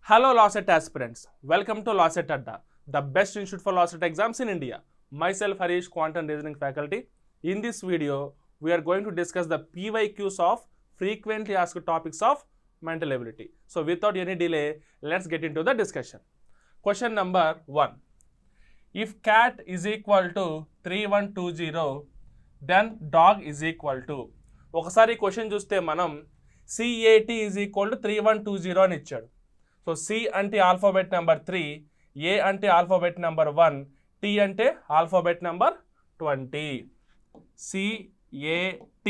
Hello LawSet aspirants, welcome to LawSet Adda, the best institute for LawSet exams in India. Myself Harish, Quantum Reasoning faculty. In this video, we are going to discuss the PYQs of frequently asked topics of mental ability. So without any delay, let's get into the discussion. Question number 1. If cat is equal to 3120, then dog is equal to. ఒకసారి question చూస్తే మనం CAT is equal to 3120 అని ఇచ్చాడు. So C అంటే alphabet number 3, A అంటే alphabet number 1, T అంటే alphabet number 20. CAT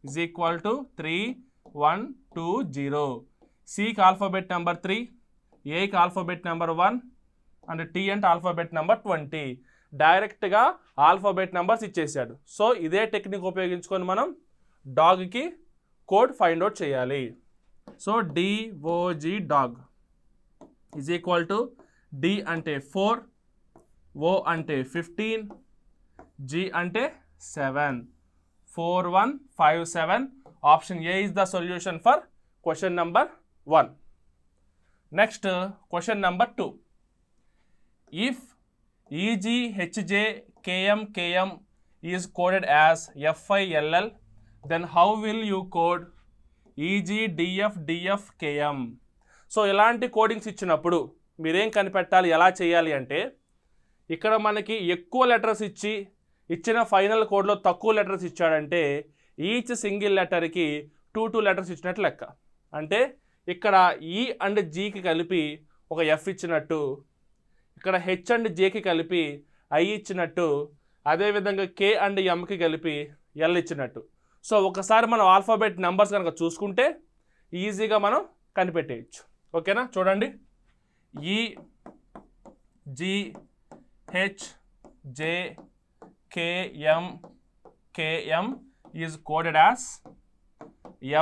is equal to 3120. Cకి alphabet number 3, Aకి ఆల్ఫాబెట్ నెంబర్ 1 అండ్ T అంటే ఆల్ఫాబెట్ నెంబర్ 20. డైరెక్ట్గా ఆల్ఫాబెట్ నెంబర్స్ ఇచ్చేసాడు. సో ఇదే టెక్నిక్ ఉపయోగించుకొని మనం డాగ్కి కోడ్ ఫైండ్ అవుట్ చేయాలి. So DOG dog is equal to D అంటే 4, O అంటే 15, G అంటే 7. 4157. Option A is the solution for question number 1. Next, question number 2. If EG, HJ, KM, KM is coded as FILL, then how will you code EG, DF, DF, KM? So ఇలాంటి codings ఇచ్చినప్పుడు మీరేం కనిపెట్టాలి, ఎలా చేయాలి అంటే ఇక్కడ మనకి ఎక్కువ లెటర్స్ ఇచ్చిన ఫైనల్ కోడ్లో తక్కువ లెటర్స్ ఇచ్చాడంటే ఈచ్ సింగిల్ లెటర్కి 2 లెటర్స్ ఇచ్చినట్టు లెక్క. అంటే ఇక్కడ E అండ్ Gకి కలిపి ఒక F ఇచ్చినట్టు, ఇక్కడ H అండ్ Jకి కలిపి I ఇచ్చినట్టు, అదేవిధంగా K అండ్ Mకి కలిపి L ఇచ్చినట్టు. సో ఒకసారి మనం ఆల్ఫాబెట్ నెంబర్స్ కనుక చూసుకుంటే ఈజీగా మనం కనిపెట్టేయచ్చు. ఓకేనా, చూడండి. E, G, H, J, K, M, KM is coded as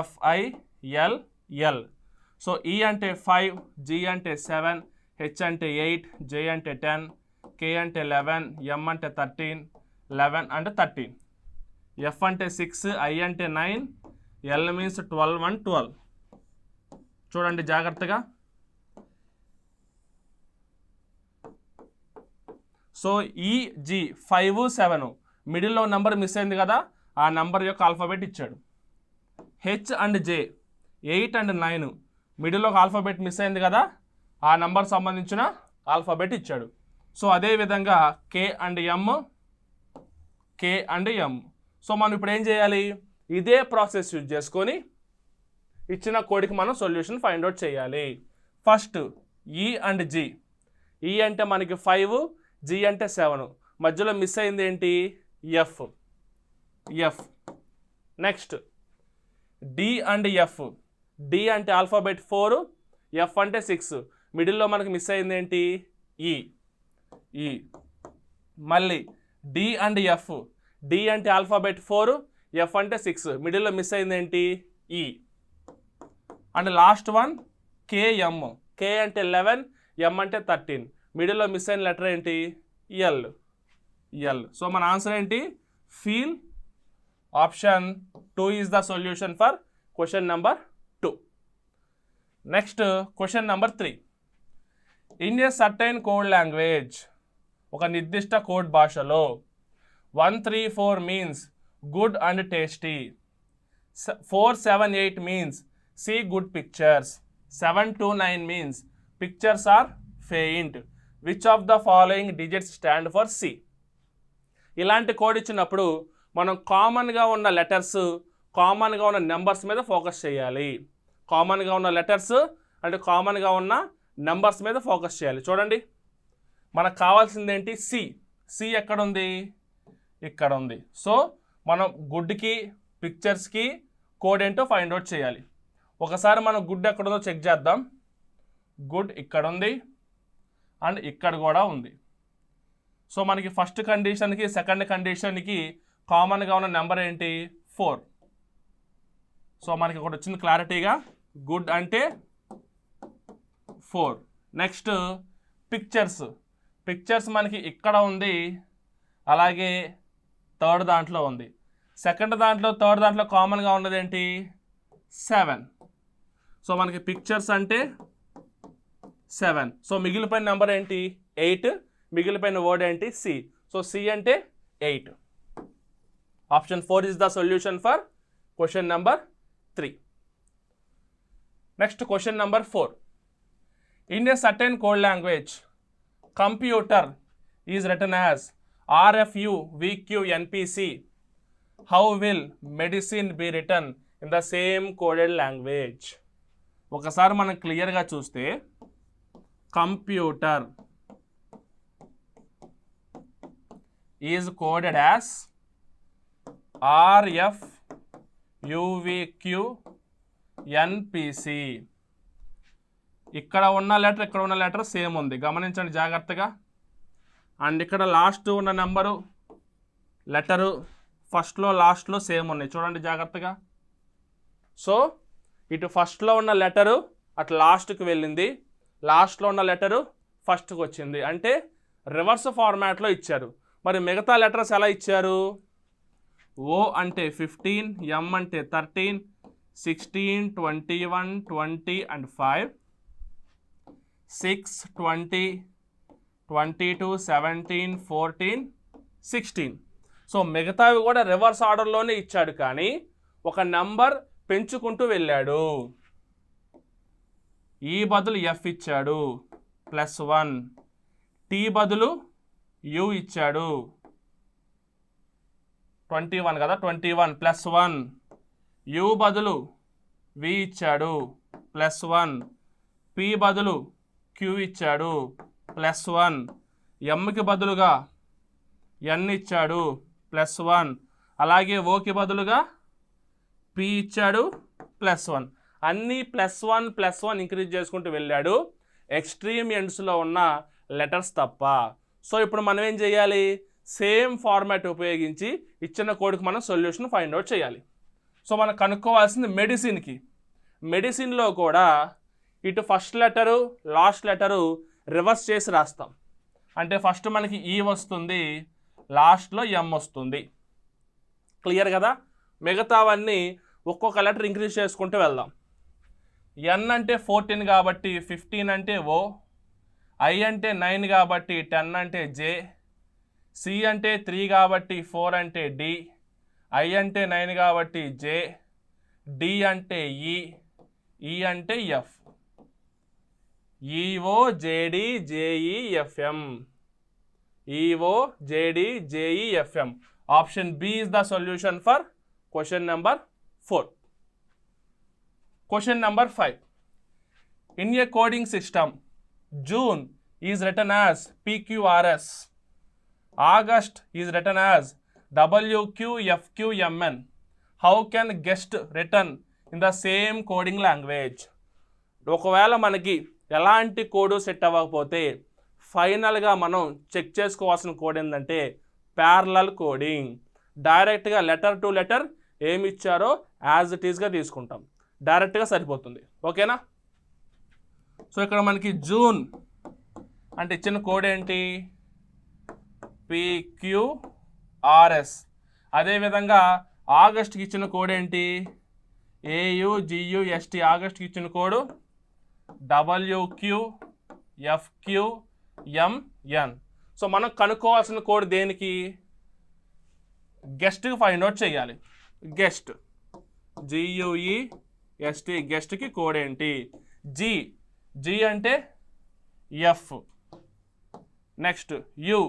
FILL. So E అంటే 5, G అంటే 7, H అంటే 8, J అంటే 10, K అంటే 11, M అంటే 13, 11 అంటే 13, F అంటే 6, I అంటే 9, L మీన్స్ 12 and 12. చూడండి జాగ్రత్తగా. సో EG 5, 7 మిడిల్లో నెంబర్ మిస్ అయింది కదా, ఆ నెంబర్ యొక్క ఆల్ఫాబెట్ ఇచ్చాడు. H అండ్ J 8 and 9 మిడిల్లో ఒక ఆల్ఫాబెట్ మిస్ అయింది కదా, ఆ నెంబర్ సంబంధించిన ఆల్ఫాబెట్ ఇచ్చాడు. సో అదేవిధంగా K అండ్ M. సో మనం ఇప్పుడు ఏం చేయాలి, ఇదే ప్రాసెస్ యూజ్ చేసుకొని ఇచ్చిన కోడ్కి మనం సొల్యూషన్ ఫైండ్ అవుట్ చేయాలి. First E and G. E అంటే మనకి 5, G అంటే 7, మధ్యలో మిస్ అయింది ఏంటి, F. Next D and F. D అంటే ఆల్ఫాబెట్ 4, F అంటే 6, మిడిల్లో మనకి మిస్ అయింది ఏంటి, E. మళ్ళీ D అండ్ F. D అంటే ఆల్ఫాబెట్ 4, F అంటే 6, మిడిల్లో మిస్ అయింది ఏంటి, E. And last one KM. K అంటే 11, M అంటే 13, మిడిల్లో మిస్ అయిన లెటర్ ఏంటి, L. సో మన ఆన్సర్ ఏంటి, feel. Option 2 is the solution for question number 2. Next question number 3. In a certain code language, ఒక నిర్దిష్ట కోడ్ భాషలో 134 means good and tasty, 478 means see good pictures, 729 means pictures are faint, which of the following digits stand for C? ఇలాంటి code ఇచ్చినప్పుడు మనం కామన్గా ఉన్న letters, కామన్గా ఉన్న నెంబర్స్ మీద ఫోకస్ చేయాలి. కామన్గా ఉన్న లెటర్స్ అంటే కామన్గా ఉన్న నెంబర్స్ మీద ఫోకస్ చేయాలి. చూడండి, మనకు కావాల్సింది ఏంటి, C ఎక్కడ ఉంది, ఇక్కడ ఉంది. సో మనం గుడ్కి, పిక్చర్స్కి కోడ్ ఏంటో ఫైండ్ అవుట్ చేయాలి. ఒకసారి మనం గుడ్ ఎక్కడుందో చెక్ చేద్దాం. గుడ్ ఇక్కడ ఉంది అండ్ ఇక్కడ కూడా ఉంది. సో మనకి ఫస్ట్ కండిషన్కి సెకండ్ కండిషన్కి కామన్గా ఉన్న నెంబర్ ఏంటి, 4. సో మనకి ఒకటి వచ్చింది క్లారిటీగా, గుడ్ అంటే 4. నెక్స్ట్ పిక్చర్స్ మనకి ఇక్కడ ఉంది, అలాగే థర్డ్ దాంట్లో ఉంది. సెకండ్ దాంట్లో థర్డ్ దాంట్లో కామన్గా ఉన్నది ఏంటి, 7. సో మనకి పిక్చర్స్ అంటే 7. సో మిగిలిపోయిన నెంబర్ ఏంటి 8, మిగిలిపోయిన వర్డ్ ఏంటి సి. సో సి అంటే 8. Option 4 is the solution for question number 3. Next, question number 4. In a certain code language, computer is written as RFU VQ NPC. How will medicine be written in the same coded language? ఒకసారి మనం క్లియర్గా చూస్తే computer is coded as RFUVQ NPC. ఇక్కడ ఉన్న letter ఇక్కడ ఉన్న letter same ఉంది, గమనించండి జాగ్రత్తగా. అండ్ ఇక్కడ లాస్ట్ ఉన్న నెంబరు లెటరు ఫస్ట్లో లాస్ట్లో సేమ్ ఉన్నాయి, చూడండి జాగ్రత్తగా. సో ఇటు ఫస్ట్లో ఉన్న లెటరు అటు లాస్ట్కి వెళ్ళింది, లాస్ట్లో ఉన్న లెటరు ఫస్ట్కి వచ్చింది, అంటే రివర్స్ ఫార్మాట్లో ఇచ్చారు. మరి మిగతా లెటర్స్ ఎలా ఇచ్చారు? O అంటే 15, M అంటే 13, 16, 21, 20 and 5, 6, 20, 22, 17, 14, 16. సో మిగతావి కూడా రివర్స్ ఆర్డర్లోనే ఇచ్చాడు, కానీ ఒక నంబర్ పెంచుకుంటూ వెళ్ళాడు. ఈ బదులు ఎఫ్ ఇచ్చాడు +1, టీ బదులు యు ఇచ్చాడు 21 కదా, 21 +1, యు బదులు వి ఇచ్చాడు +1, పి బదులు క్యూ ఇచ్చాడు +1, ఎంకి బదులుగా ఎన్ ఇచ్చాడు +1, అలాగే ఓకి బదులుగా పి ఇచ్చాడు +1. అన్నీ +1 ఇంక్రీజ్ చేసుకుంటూ వెళ్ళాడు, ఎక్స్ట్రీమ్ ఎండ్స్లో ఉన్న లెటర్స్ తప్ప. సో ఇప్పుడు మనం ఏం చేయాలి? సేమ్ ఫార్మాట్ ఉపయోగించి ఇచ్చిన కోడ్కి మనం సొల్యూషన్ ఫైండ్ అవుట్ చేయాలి. సో మనం కనుక్కోవాల్సింది మెడిసిన్కి. మెడిసిన్లో కూడా ఇటు first letter last letter reverse చేసి రాస్తాం. అంటే ఫస్ట్ మనకి ఈ వస్తుంది, లాస్ట్లో ఎం వస్తుంది. క్లియర్ కదా? మిగతావన్నీ ఒక్కొక్క లెటర్ ఇంక్రీజ్ చేసుకుంటూ వెళ్దాం. ఎన్ అంటే 14 కాబట్టి 15 అంటే ఓ, ఐ అంటే 9 కాబట్టి 10 అంటే జే, సి అంటే 3 కాబట్టి 4 అంటే డి, ఐ అంటే 9 కాబట్టి జే, డి అంటే ఈ, ఈ అంటే F. E O J D J E F M, E O J D J E F M. Option B is the solution for question number 4. Question number 5. In a coding system, June is written as PQRS. August is written as WQFQMN. How can guest written in the same coding language? ఒకవేళ మనకి ఎలాంటి code set అవ్వకపోతే ఫైనల్గా మనం check చేసుకోవాల్సిన code ఏంటంటే parallel coding. డైరెక్ట్గా letter to letter ఏమి ఇచ్చారో యాజ్ ఇట్ ఈస్గా తీసుకుంటాం, డైరెక్ట్గా సరిపోతుంది. ఓకేనా? సో ఇక్కడ మనకి జూన్ అంటే ఇచ్చిన కోడ్ ఏంటి? PQRS. అదేవిధంగా ఆగస్ట్కి ఇచ్చిన కోడ్ ఏంటి? AUGUST. ఆగస్ట్కి ఇచ్చిన కోడ్ WQFQMN. సో మనం కనుక్కోవాల్సిన కోడ్ దేనికి? గెస్ట్కి ఫైండ్ అవుట్ చేయాలి. గెస్ట్ GUEST, గెస్ట్కి కోడ్ ఏంటి? జీ అంటే ఎఫ్. నెక్స్ట్ యు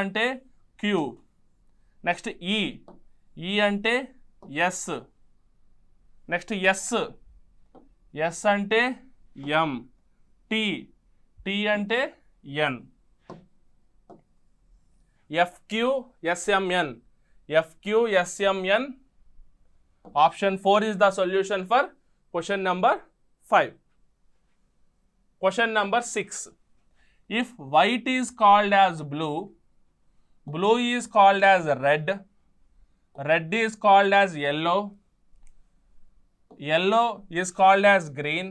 అంటే క్యూ. నెక్స్ట్ ఈ అంటే ఎస్. నెక్స్ట్ ఎస్ అంటే ఎం. టీ అంటే ఎన్. FQSMN. Option 4 is the solution for question number 5. Question number 6. If white is called as blue, blue is called as red, red is called as yellow, yellow is called as green,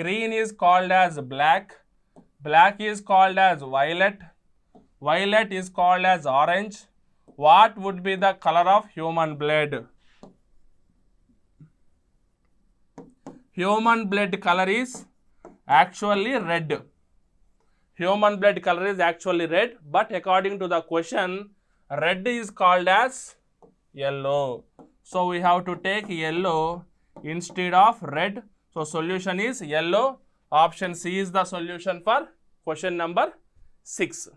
green is called as black, black is called as violet, violet is called as orange, what would be the color of human blood? Human blood color is actually red. Human blood color is actually red, but according to the question, red is called as yellow. So we have to take yellow instead of red. So solution is yellow. Option C is the solution for question number 6.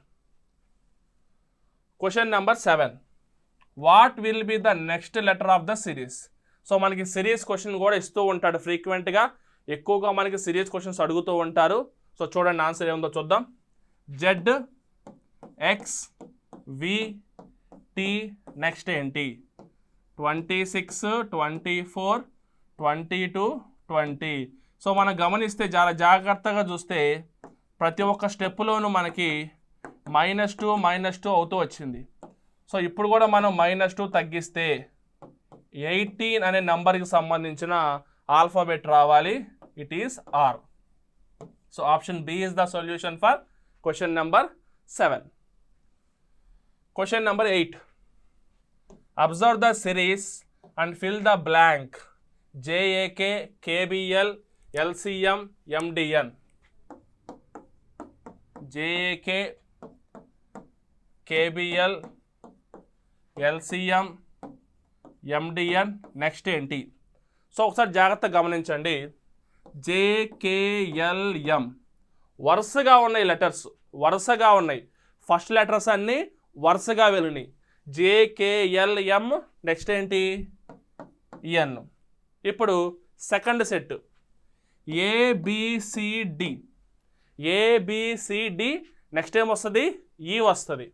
Question number 7. What will be the next letter of the series? So మనకి series question కూడా ఇస్తూ ఉంటాడు ఫ్రీక్వెంట్గా, ఎక్కువగా మనకి series questions అడుగుతూ ఉంటారు. So చూడండి ఆన్సర్ ఏముందో చూద్దాం. జెడ్, ఎక్స్, వి, టీ, నెక్స్ట్ ఏంటి? 26, 24, 22, 20. సో మనం గమనిస్తే చాలా జాగ్రత్తగా చూస్తే ప్రతి ఒక్క స్టెప్లోనూ మనకి -2 అవుతూ వచ్చింది. సో ఇప్పుడు కూడా మనం -2 తగ్గిస్తే 18 అనే నంబర్కి సంబంధించిన ఆల్ఫాబెట్ రావాలి. It is R. So option B is the solution for question number 7. Question number 8. Observe the series and fill the blank. JAK, KBL, LCM, MDN. JAK, KBL, LCM, MDN, next ఏంటి? So ఒకసారి జాగ్రత్తగా గమనించండి. JKLM వరుసగా ఉన్నాయి, letters వరుసగా ఉన్నాయి. First letters అన్నీ వరుసగా వెళ్ళినాయి. JKLM, నెక్స్ట్ ఏంటి? ఎన్. ఇప్పుడు సెకండ్ సెట్ ABCD, నెక్స్ట్ ఏం వస్తుంది? ఈ వస్తుంది,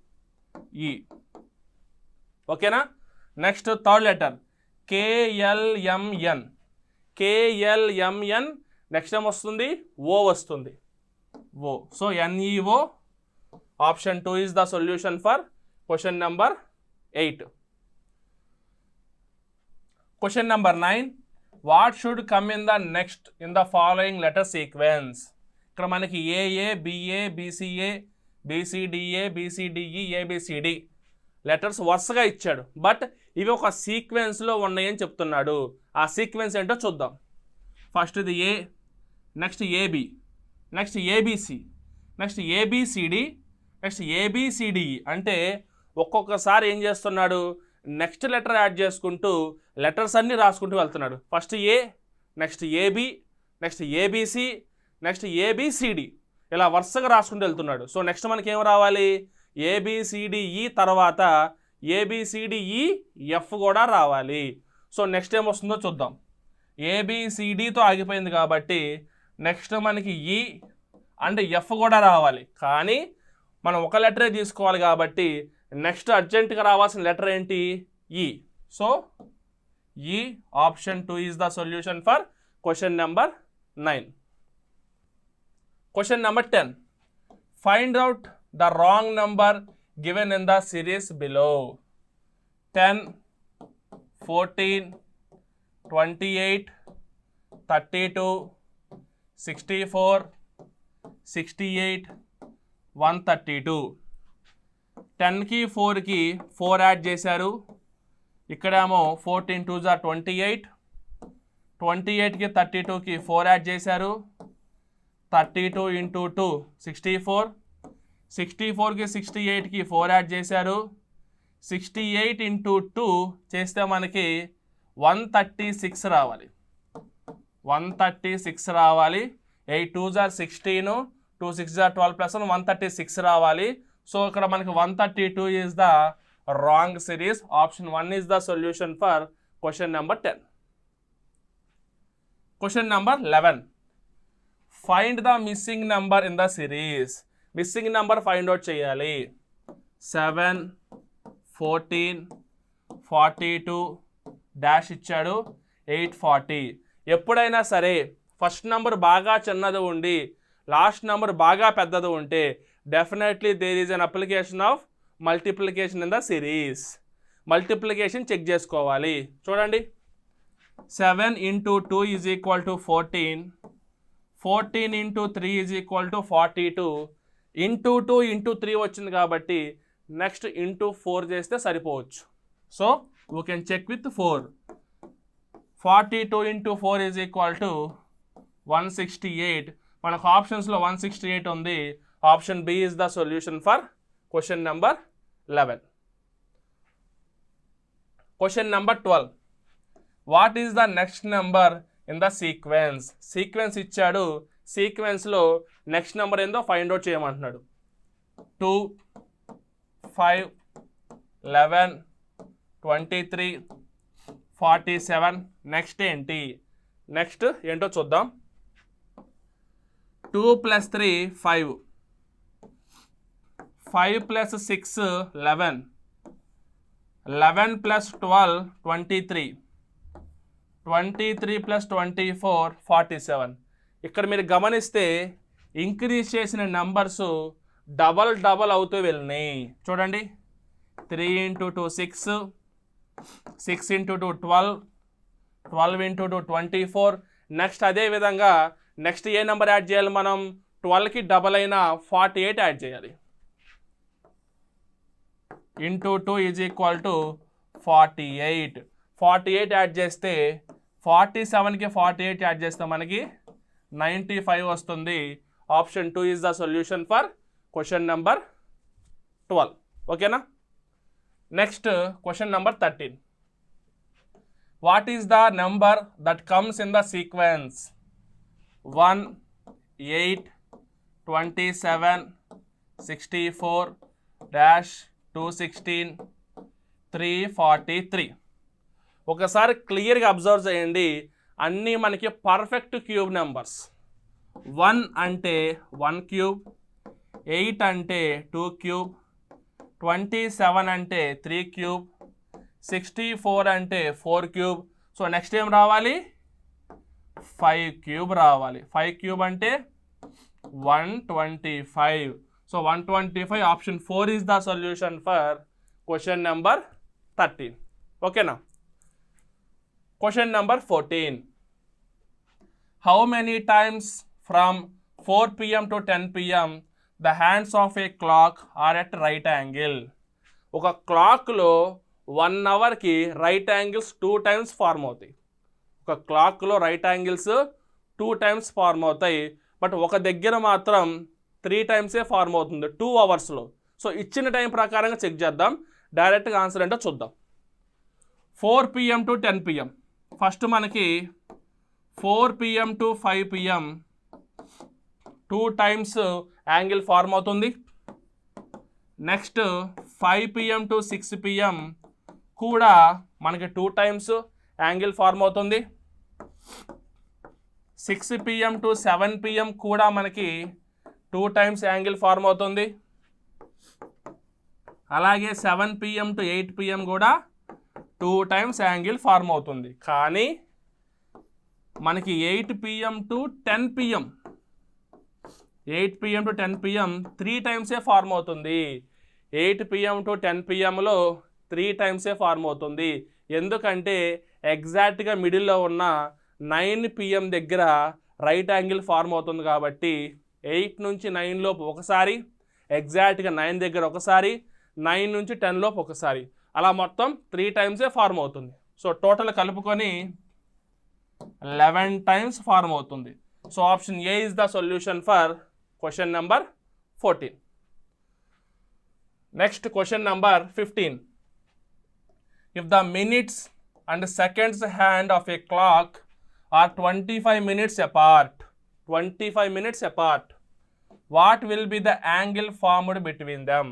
ఈ. ఓకేనా? Next third letter KLMN, next ఏం వస్తుంది? ఓ వస్తుంది, O. So NEO. Option 2 is the solution for question number 8. Question number 9. What should come in the following letter sequence? ఇక్కడ మనకి AA, BA, BCA, BCDA, BCDE, ABCD letters వరుసగా ఇచ్చాడు, but ఇవి ఒక సీక్వెన్స్లో ఉన్నాయని చెప్తున్నాడు. ఆ సీక్వెన్స్ ఏంటో చూద్దాం. ఫస్ట్ ఇది A, next AB, next ABC, next ABCD, next ABCDE. అంటే ఒక్కొక్కసారి ఏం చేస్తున్నాడు? నెక్స్ట్ లెటర్ యాడ్ చేసుకుంటూ లెటర్స్ అన్నీ రాసుకుంటూ వెళ్తున్నాడు. First A, next AB, next ABC, next ABCD, ఇలా వరుసగా రాసుకుంటూ వెళ్తున్నాడు. సో నెక్స్ట్ మనకి ఏం రావాలి? ABCDE తర్వాత ABCDEF కూడా రావాలి. సో నెక్స్ట్ ఏం వస్తుందో చూద్దాం. ABCDతో ఆగిపోయింది కాబట్టి నెక్స్ట్ మనకి E అండ్ F కూడా రావాలి. కానీ మనం ఒక లెటరే తీసుకోవాలి కాబట్టి నెక్స్ట్ అర్జెంటుగా రావాల్సిన లెటర్ ఏంటి? E. So E, option 2 is the solution for question number 9. Question number 10. Find out the wrong number given in the series below. 10, 14, 28, 32, 64, 68, 132. 10కి 4కి 4 యాడ్ చేశారు. ఇక్కడేమో 14 2s are 28, 28కి 32కి 4 యాడ్ చేశారు. 32 into 2 64, 64కి 68కి 4 యాడ్ చేశారు. 68 into 2 చేస్తే మనకి 136 రావాలి. 136 రావాలి. 8 2s are 16, 2 6s are 12 plus 136 రావాలి. సో ఇక్కడ మనకి 132 is the wrong series. Option 1 is the solution for question number 10. Question number 11. Find the missing number in the series. Missing number find out చేయాలి. 7, 14, 42 dash ఇచ్చాడు, 840. ఎప్పుడైనా సరే first number బాగా చిన్నది ఉండి లాస్ట్ నెంబర్ బాగా పెద్దది ఉంటే definitely there is an application of multiplication in the series. Multiplication check చేసుకోవాలి. చూడండి, 7 into 2 is equal to 14, 14 into 3 is equal to 42, into 2 into 3 వచ్చింది కాబట్టి నెక్స్ట్ ఇంటూ 4 చేస్తే సరిపోవచ్చు. So we can check with 4. 42 into 4 is equal to 168. మనకు ఆప్షన్స్లో 168 ఉంది. Option B is the solution for question number 11. Question number 12. What is the next number in the sequence? Sequence ఇచ్చాడు, సీక్వెన్స్లో next number ఏందో find out చేయమంటున్నాడు. 2, 5, 11, 23, 47. Next ఏంటి? Next ఏంటో చూద్దాం. 2 + 3 5, 5 + 6 11, 11 + 12 23, 23 + 24 47. ఇక్కడ మీరు గమనిస్తే ఇంక్రీజ్ చేసిన నెంబర్స్ డబల్ అవుతూ వెళ్ళినాయి. చూడండి, 3 × 2 6, 6 × 2 12, 12 × 2 24. నెక్స్ట్ అదేవిధంగా నెక్స్ట్ ఏ నెంబర్ యాడ్ చేయాలి మనం? 12కి డబల్ అయిన 48 యాడ్ చేయాలి. ఇంటూ 2 = 48. 48 యాడ్ చేస్తే 47కి 48 యాడ్ చేస్తే మనకి 95 వస్తుంది. Option 2 is the solution for question number 12. ఓకేనా? Next question number 13. What is the number that comes in the sequence 1, 8, 27, 64, 216, 343. ఒకసారి క్లియర్గా అబ్జర్వ్ చేయండి, అన్నీ మనకి పర్ఫెక్ట్ క్యూబ్ నెంబర్స్. 1 అంటే 1 క్యూబ్, 8 అంటే 2 క్యూబ్, 27 అంటే 3 క్యూబ్, 64 అంటే 4 క్యూబ్. సో నెక్స్ట్ ఏం రావాలి? 5 క్యూబ్ రావాలి. 5 క్యూబ్ అంటే 125. So 125. Option 4 is the solution for question number 13. ఓకేనా? Question number 14. How many times from 4 PM to 10 PM the hands of a clock are at right angle? ఒక క్లాక్లో 1 అవర్కి right angles 2 times form అవుతాయి. ఒక క్లాక్లో right angles 2 times form అవుతాయి. But ఒక దగ్గర మాత్రం 3 టైమ్సే ఫార్మ్ అవుతుంది 2 అవర్స్లో. సో ఇచ్చిన టైం ప్రకారంగా చెక్ చేద్దాం. డైరెక్ట్గా ఆన్సర్ ఏంటో చూద్దాం. 4 PM to 10 PM. ఫస్ట్ మనకి 4 PM to 5 PM 2 times angle form అవుతుంది. నెక్స్ట్ 5 PM to 6 PM కూడా మనకి 2 టైమ్స్ యాంగిల్ ఫార్మ్ అవుతుంది. 6 PM to 7 PM కూడా మనకి 2 టైమ్స్ యాంగిల్ ఫార్మ్ అవుతుంది. అలాగే 7 PM to 8 PM కూడా 2 టైమ్స్ యాంగిల్ ఫార్మ్ అవుతుంది. కానీ మనకి 8 PM to 10 PM 8 PM to 10 PM 3 టైమ్సే ఫార్మ్ అవుతుంది. 8 PM to 10 PMలో 3 టైమ్సే ఫార్మ్ అవుతుంది. ఎందుకంటే ఎగ్జాక్ట్గా మిడిల్లో ఉన్న 9 PM దగ్గర రైట్ యాంగిల్ ఫార్మ్ అవుతుంది కాబట్టి 8 నుంచి 9 లోపు ఒకసారి, ఎగ్జాక్ట్గా 9 దగ్గర ఒకసారి, 9 నుంచి 10 లోపు ఒకసారి, అలా మొత్తం 3 టైమ్సే ఫార్మ్ అవుతుంది. సో టోటల్ కలుపుకొని 11 టైమ్స్ ఫార్మ్ అవుతుంది. So option A is the solution for question number 14. Next question number 15. If the minutes and seconds hand of a clock are 25 minutes apart, 25 minutes apart, what will be the angle formed between them?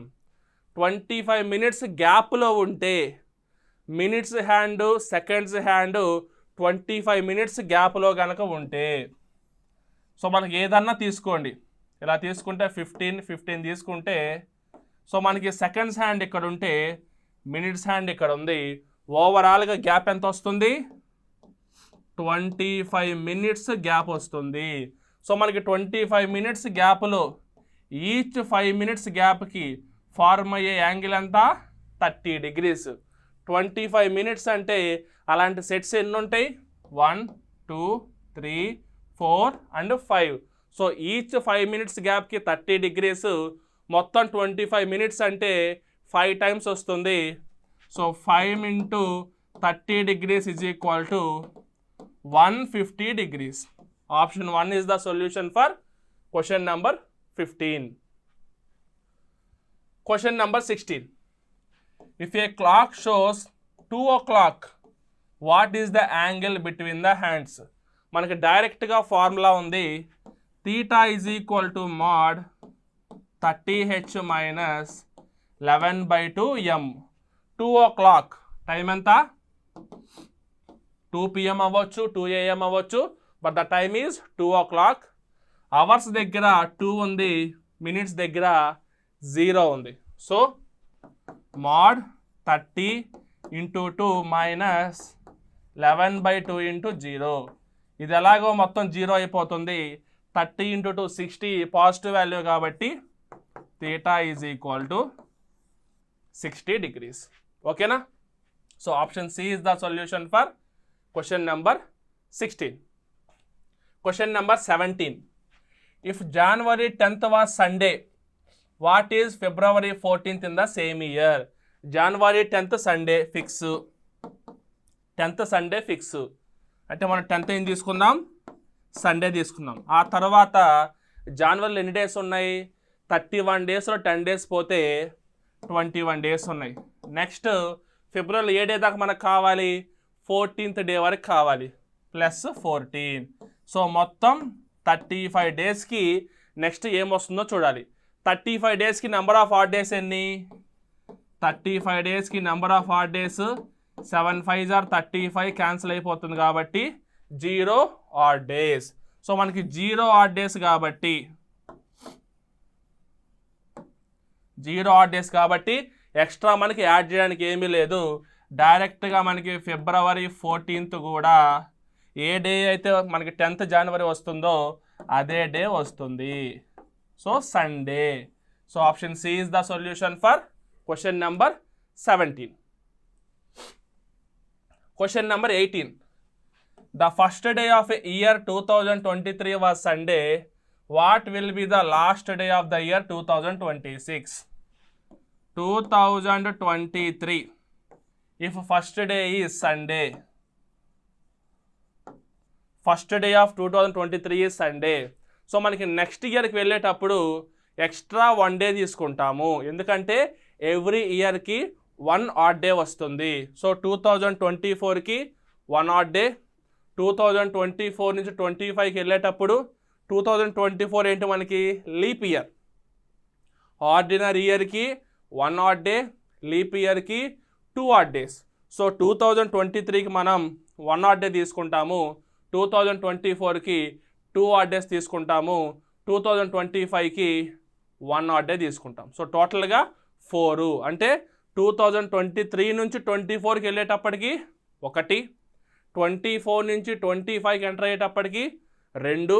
25 minutes గ్యాప్లో ఉంటే minutes hand seconds hand 25 minutes గ్యాప్లో కనుక ఉంటే, so మనకి ఏదన్నా తీసుకోండి, ఇలా తీసుకుంటే 15 తీసుకుంటే, సో మనకి సెకండ్స్ హ్యాండ్ ఇక్కడ ఉంటే మినిట్స్ హ్యాండ్ ఇక్కడ ఉంది. ఓవరాల్గా గ్యాప్ ఎంత వస్తుంది? 25 minutes గ్యాప్ వస్తుంది. సో మనకి 25 minutes గ్యాప్లో ఈచ్ 5 minutes గ్యాప్కి ఫార్మ్ అయ్యే యాంగిల్ అంతా 30 degrees. 25 minutes అంటే అలాంటి సెట్స్ ఎన్ని ఉంటాయి? 1, 2, 3, 4 and 5. So each 5 minutes గ్యాప్కి 30 degrees. మొత్తం 25 minutes అంటే 5 టైమ్స్ వస్తుంది. So 5 into 30 degrees is equal to 150 degrees. Option 1 is the solution for Question number 15. Question number 16. If a clock shows 2 o'clock, what is the angle between the hands? మనకి డైరెక్ట్గా formula ఉంది. theta is equal to mod 30h minus 11/2m. 2 o'clock time ఎంత? 2 PM అవ్వచ్చు, 2 AM అవ్వచ్చు, but the time is 2 o'clock. Hours దగ్గర 2 ఉంది, minutes దగ్గర 0 ఉంది. So mod 30 into 2 minus 11/2 into 0. ఇది ఎలాగో మొత్తం 0 అయిపోతుంది. 30 into 2 60 పాజిటివ్ వాల్యూ కాబట్టి theta is equal to 60 degrees. ఓకేనా? So option C is the solution for question number 16. Question number 17. If January 10th was Sunday, what is February 14th in the same year? January 10th Sunday fix. 10th Sunday fix అంటే మనం 10th ఏం తీసుకుందాం? Sunday తీసుకుందాం. ఆ తర్వాత జనవరిలో ఎన్ని days ఉన్నాయి? 31 డేస్లో 10 డేస్ పోతే 21 డేస్ ఉన్నాయి. నెక్స్ట్ ఫిబ్రవరిలో ఏ డే దాకా మనకు కావాలి? 14th డే వరకు కావాలి, ప్లస్ 14. సో మొత్తం 35 డేస్కి నెక్స్ట్ ఏమొస్తుందో చూడాలి. 35 డేస్కి నెంబర్ ఆఫ్ ఆడ్ డేస్ ఎన్ని? 35 డేస్కి number of odd days 7 5s are 35, cancel అయిపోతుంది కాబట్టి 0 ఆడ్ డేస్. సో మనకి 0 ఆడ్ డేస్ కాబట్టి 0 ఆడ్ డేస్ కాబట్టి ఎక్స్ట్రా మనకి యాడ్ చేయడానికి ఏమీ లేదు. డైరెక్ట్గా మనకి February 14th కూడా ఏ డే అయితే మనకి 10th January వస్తుందో అదే డే వస్తుంది. So Sunday. So option C is the solution for question number 17. Question number 18. The first day of year 2023 was Sunday. What will be the last day of the year 2026? 2023. If first day is Sunday, first day of 2023 is Sunday. So మనకి next ఇయర్కి వెళ్ళేటప్పుడు extra 1 day తీసుకుంటాము, ఎందుకంటే every ఇయర్కి 1 add day వస్తుంది. So 2024కి 1 add day, 2024 నుంచి 25కి వెళ్ళేటప్పుడు 2024 ఏంటి మనకి? Leap year. ఆర్డినరీ ఇయర్కి 1 ఆడ్ డే, లీప్ ఇయర్కి 2 ఆడ్ డేస్. సో 2023కి మనం 1 ఆడ్ డే తీసుకుంటాము, 2024కి 2 ఆడ్ డేస్ తీసుకుంటాము, 2025కి 1 ఆడ్ డే తీసుకుంటాం. సో టోటల్గా 4. అంటే 2023 నుంచి 24కి వెళ్ళేటప్పటికి 1, 24 నుంచి 25కి ఎంటర్ అయ్యేటప్పటికి 2,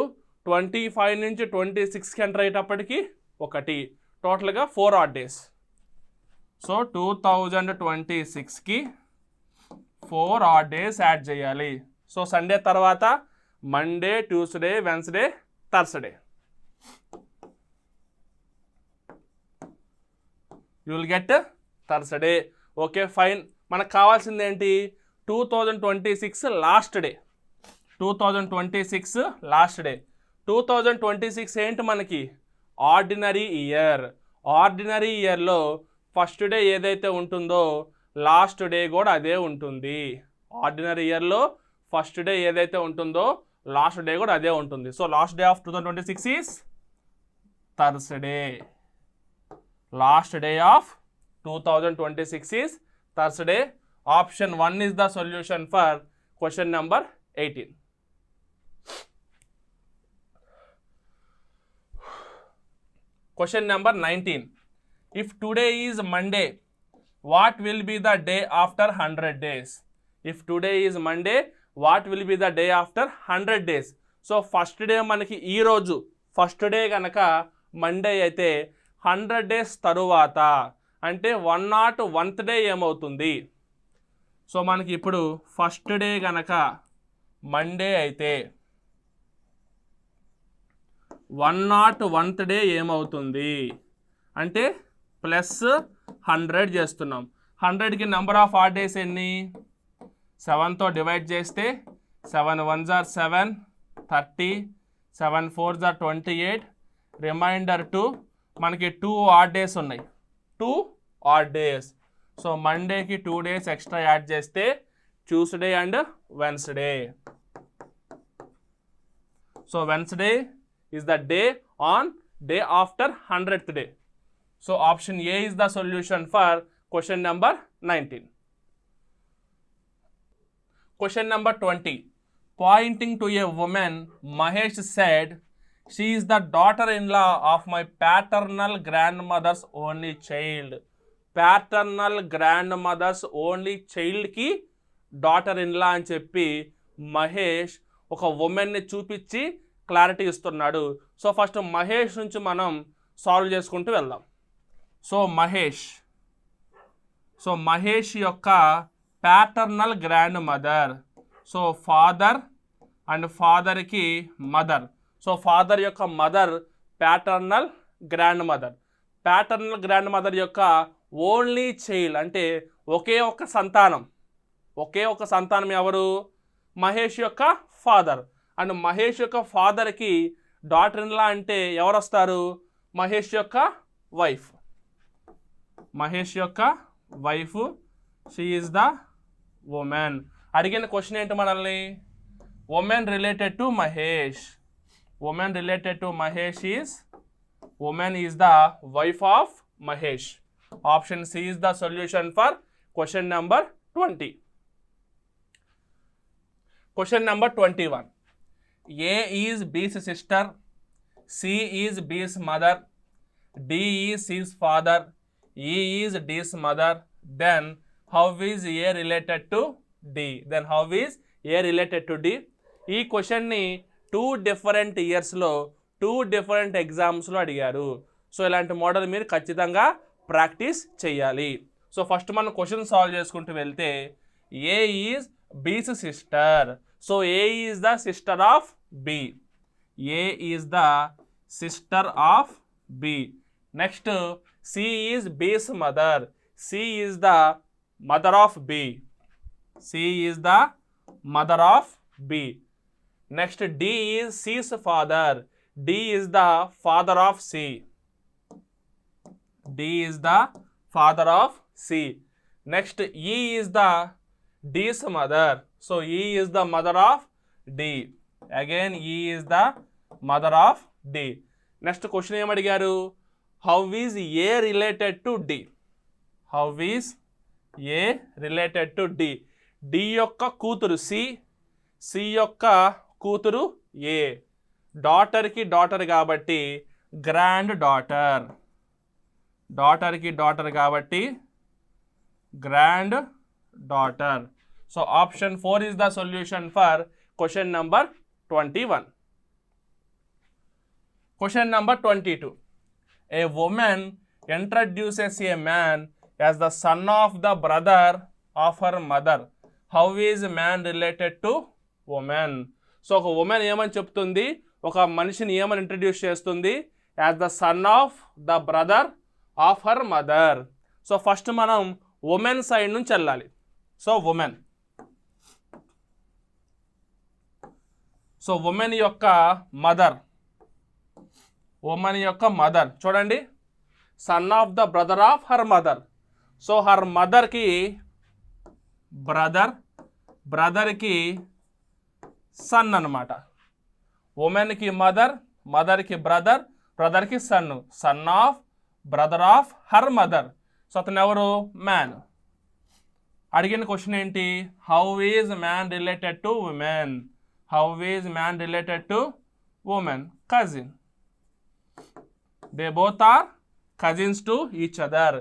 25 నుంచి 26కి ఎంటర్ అయ్యేటప్పటికి 1, టోటల్గా 4 ఆడ్ డేస్. సో 2026కి 4 ఆడ్ డేస్ యాడ్ చేయాలి. సో సండే తర్వాత Monday, Tuesday, Wednesday, Thursday. You will get Thursday. Okay fine. మనకు కావాల్సింది ఏంటి? 2026 లాస్ట్ డే. 2026 last day. 2026 ఏంటి మనకి? Ordinary year. ఆర్డినరీ ఇయర్లో ఫస్ట్ డే ఏదైతే ఉంటుందో లాస్ట్ డే కూడా అదే ఉంటుంది. ఆర్డినరీ ఇయర్లో ఫస్ట్ డే ఏదైతే ఉంటుందో లాస్ట్ డే కూడా అదే ఉంటుంది. So last day of 2026 is Thursday. Last day of 2026 is Thursday. Option 1 is the solution for question number 18. Question number 19. If today is Monday, what will be the day after 100 days? If today is Monday, what will be the day after 100 days? So first day మనకి ఈ రోజు first day కనుక Monday అయితే 100 days తరువాత అంటే 101th day ఏమవుతుంది? So మనకి ఇప్పుడు ఫస్ట్ డే కనుక మండే అయితే 101th డే ఏమవుతుంది అంటే ప్లస్ 100 చేస్తున్నాం. 100కి నెంబర్ ఆఫ్ ఆడ్ డేస్ ఎన్ని? 7తో డివైడ్ చేస్తే 7 1s are 7, 30, 7 4s are 28, reminder 2 మనకి 2 ఆడ్ డేస్ ఉన్నాయి, 2 ఆడ్ డేస్. సో మండేకి 2 డేస్ ఎక్స్ట్రా యాడ్ చేస్తే Tuesday and Wednesday. So Wednesday is the day on day after 100th day. So option A is the solution for question number 19. Question number 20. Pointing to a woman, Mahesh said, she is the daughter-in-law of my paternal grandmother's only child. Paternal grandmother's only child ki daughter-in-law అని చెప్పి మహేష్ ఒక ఉమెన్ని చూపించి clarity ఇస్తున్నాడు. So first Mahesh నుంచి మనం solve చేసుకుంటూ వెళ్దాం. So Mahesh యొక్క paternal grandmother, so father and ఫాదర్కి మదర్. సో ఫాదర్ యొక్క mother paternal grandmother. Paternal grandmother యొక్క ఓన్లీ చైల్డ్ అంటే ఒకే ఒక్క సంతానం ఎవరు? మహేష్ యొక్క ఫాదర్. అండ్ మహేష్ యొక్క ఫాదర్కి డాటర్ ఇన్ లా అంటే ఎవరు వస్తారు? మహేష్ యొక్క wife. She is the woman. అడిగిన క్వశ్చన్ ఏంటి మనల్ని? Woman related to Mahesh. Woman is the wife of Mahesh. Option C is the solution for question number 20. Question number 21. A is B's sister, C is B's mother, D is C's father, E is D's mother. Then how is A related to D? ఈ క్వశ్చన్ని 2 different ఇయర్స్లో 2 different ఎగ్జామ్స్లో అడిగారు. So ఇలాంటి model మీరు ఖచ్చితంగా practice చేయాలి. So first మనం క్వశ్చన్ సాల్వ్ చేసుకుంటూ వెళ్తే A is B's sister. So A is the sister of B. Next, C is B's mother. C is the mother of B. Next, D is C's father. D is the father of C. Next, E is the D's mother. So E is the mother of D. Again E is the mother of D. Next question ఏం అడిగారు? How is A related to D? D యొక్క కూతురు C యొక్క కూతురు A. డాటర్కి daughter కాబట్టి grand daughter. So option 4 is the solution for question number 21. Question number 22. A woman introduces a man as the son of the brother of her mother. How is man related to woman? So ఒక woman ఏమని చెప్తుంది? ఒక మనిషిని ఏమని introduce చేస్తుంది? As the son of the brother of her mother. So first మనం woman side నుంచి వెళ్ళాలి. సో ఉమెన్ యొక్క మదర్ చూడండి, son of the brother of her mother. So her మదర్కి బ్రదర్కి సన్ అన్నమాట. ఉమెన్కి మదర్కి బ్రదర్కి son of brother of her mother. So అతను ఎవరు? మ్యాన్. అడిగిన క్వశ్చన్ ఏంటి? How is man related to woman? Cousin. They both are cousins to each other.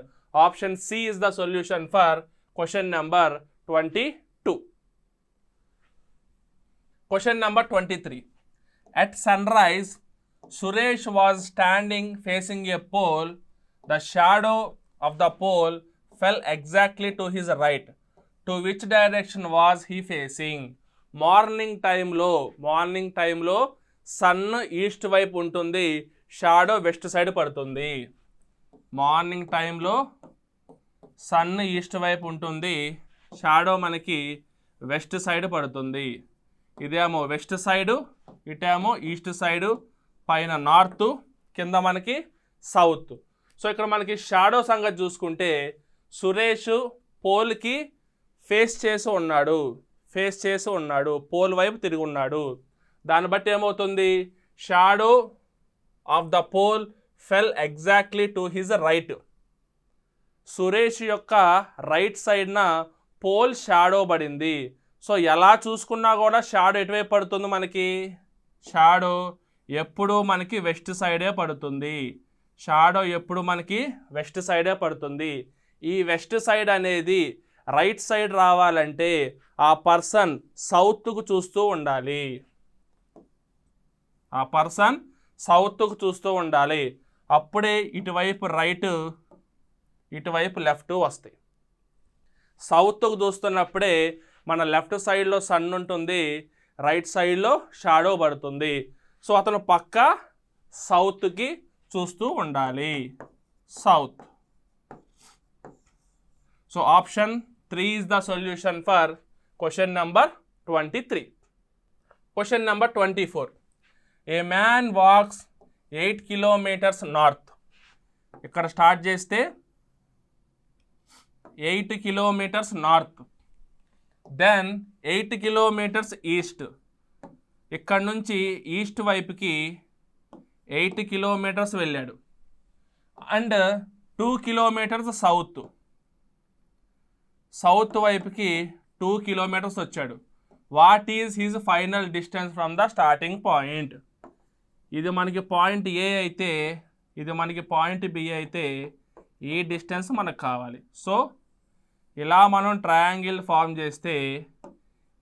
Option C is the solution for question number 22. Question number 23. At sunrise, Suresh was standing facing a pole. The shadow of the pole fell exactly to his right. To which direction was he facing? Morning టైంలో sun east వైపు ఉంటుంది, shadow west side పడుతుంది. Morning టైంలో sun east వైపు ఉంటుంది, shadow మనకి west side పడుతుంది. ఇదేమో వెస్ట్ సైడు, ఇటేమో ఈస్ట్ సైడు, పైన నార్త్, కింద మనకి సౌత్. సో ఇక్కడ మనకి షాడో సంగతి చూసుకుంటే సురేష్ పోల్కి ఫేస్ చేసి ఉన్నాడు, పోల్ వైపు తిరిగి ఉన్నాడు. దాన్ని బట్టి ఏమవుతుంది, shadow of the pole fell exactly to his right. Suresh యొక్క రైట్ సైడ్న పోల్ షాడో పడింది. సో ఎలా చూసుకున్నా కూడా షాడో ఎటువైపు పడుతుంది మనకి, షాడో ఎప్పుడు మనకి వెస్ట్ సైడే పడుతుంది. ఈ వెస్ట్ సైడ్ అనేది రైట్ సైడ్ రావాలంటే ఆ పర్సన్ సౌత్కు చూస్తూ ఉండాలి. అప్పుడే ఇటువైపు రైట్, ఇటువైపు లెఫ్ట్ వస్తాయి. సౌత్కు చూస్తున్నప్పుడే మన లెఫ్ట్ సైడ్లో సన్ ఉంటుంది, రైట్ సైడ్లో షాడో పడుతుంది. సో అతను పక్కా సౌత్కి చూస్తూ ఉండాలి, south. So option 3 is the solution for question number 23. Question number 24. A man walks 8 kilometers north. ఇక్కడ స్టార్ట్ చేస్తే 8 kilometers north, then 8 kilometers east. ఇక్కడ నుంచి ఈస్ట్ వైపుకి 8 kilometers వెళ్ళాడు. అండ్ 2 kilometers సౌత్ వైపుకి 2 kilometers వచ్చాడు. What is his final distance from the starting point? ఇది మనకి పాయింట్ ఏ అయితే, ఇది మనకి పాయింట్ బి అయితే ఈ డిస్టెన్స్ మనకు కావాలి. సో ఇలా మనం ట్రయాంగిల్ ఫామ్ చేస్తే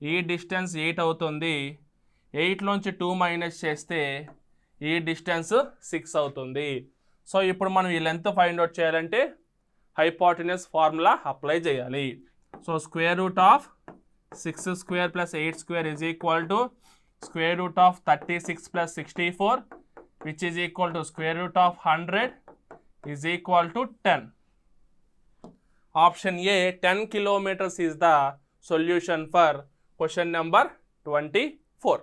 ఈ డిస్టెన్స్ 8 అవుతుంది. 8లోంచి 2 మైనస్ చేస్తే ఈ డిస్టెన్స్ 6 అవుతుంది. సో ఇప్పుడు మనం ఈ లెంత్ ఫైండ్ అవుట్ చేయాలంటే హైపోటెన్యూస్ ఫార్ములా అప్లై చేయాలి. So square root of 6 square plus 8 square is equal to square root of 36 plus 64 which is equal to square root of 100 is equal to 10. Option A 10 kilometers is the solution for question number 24.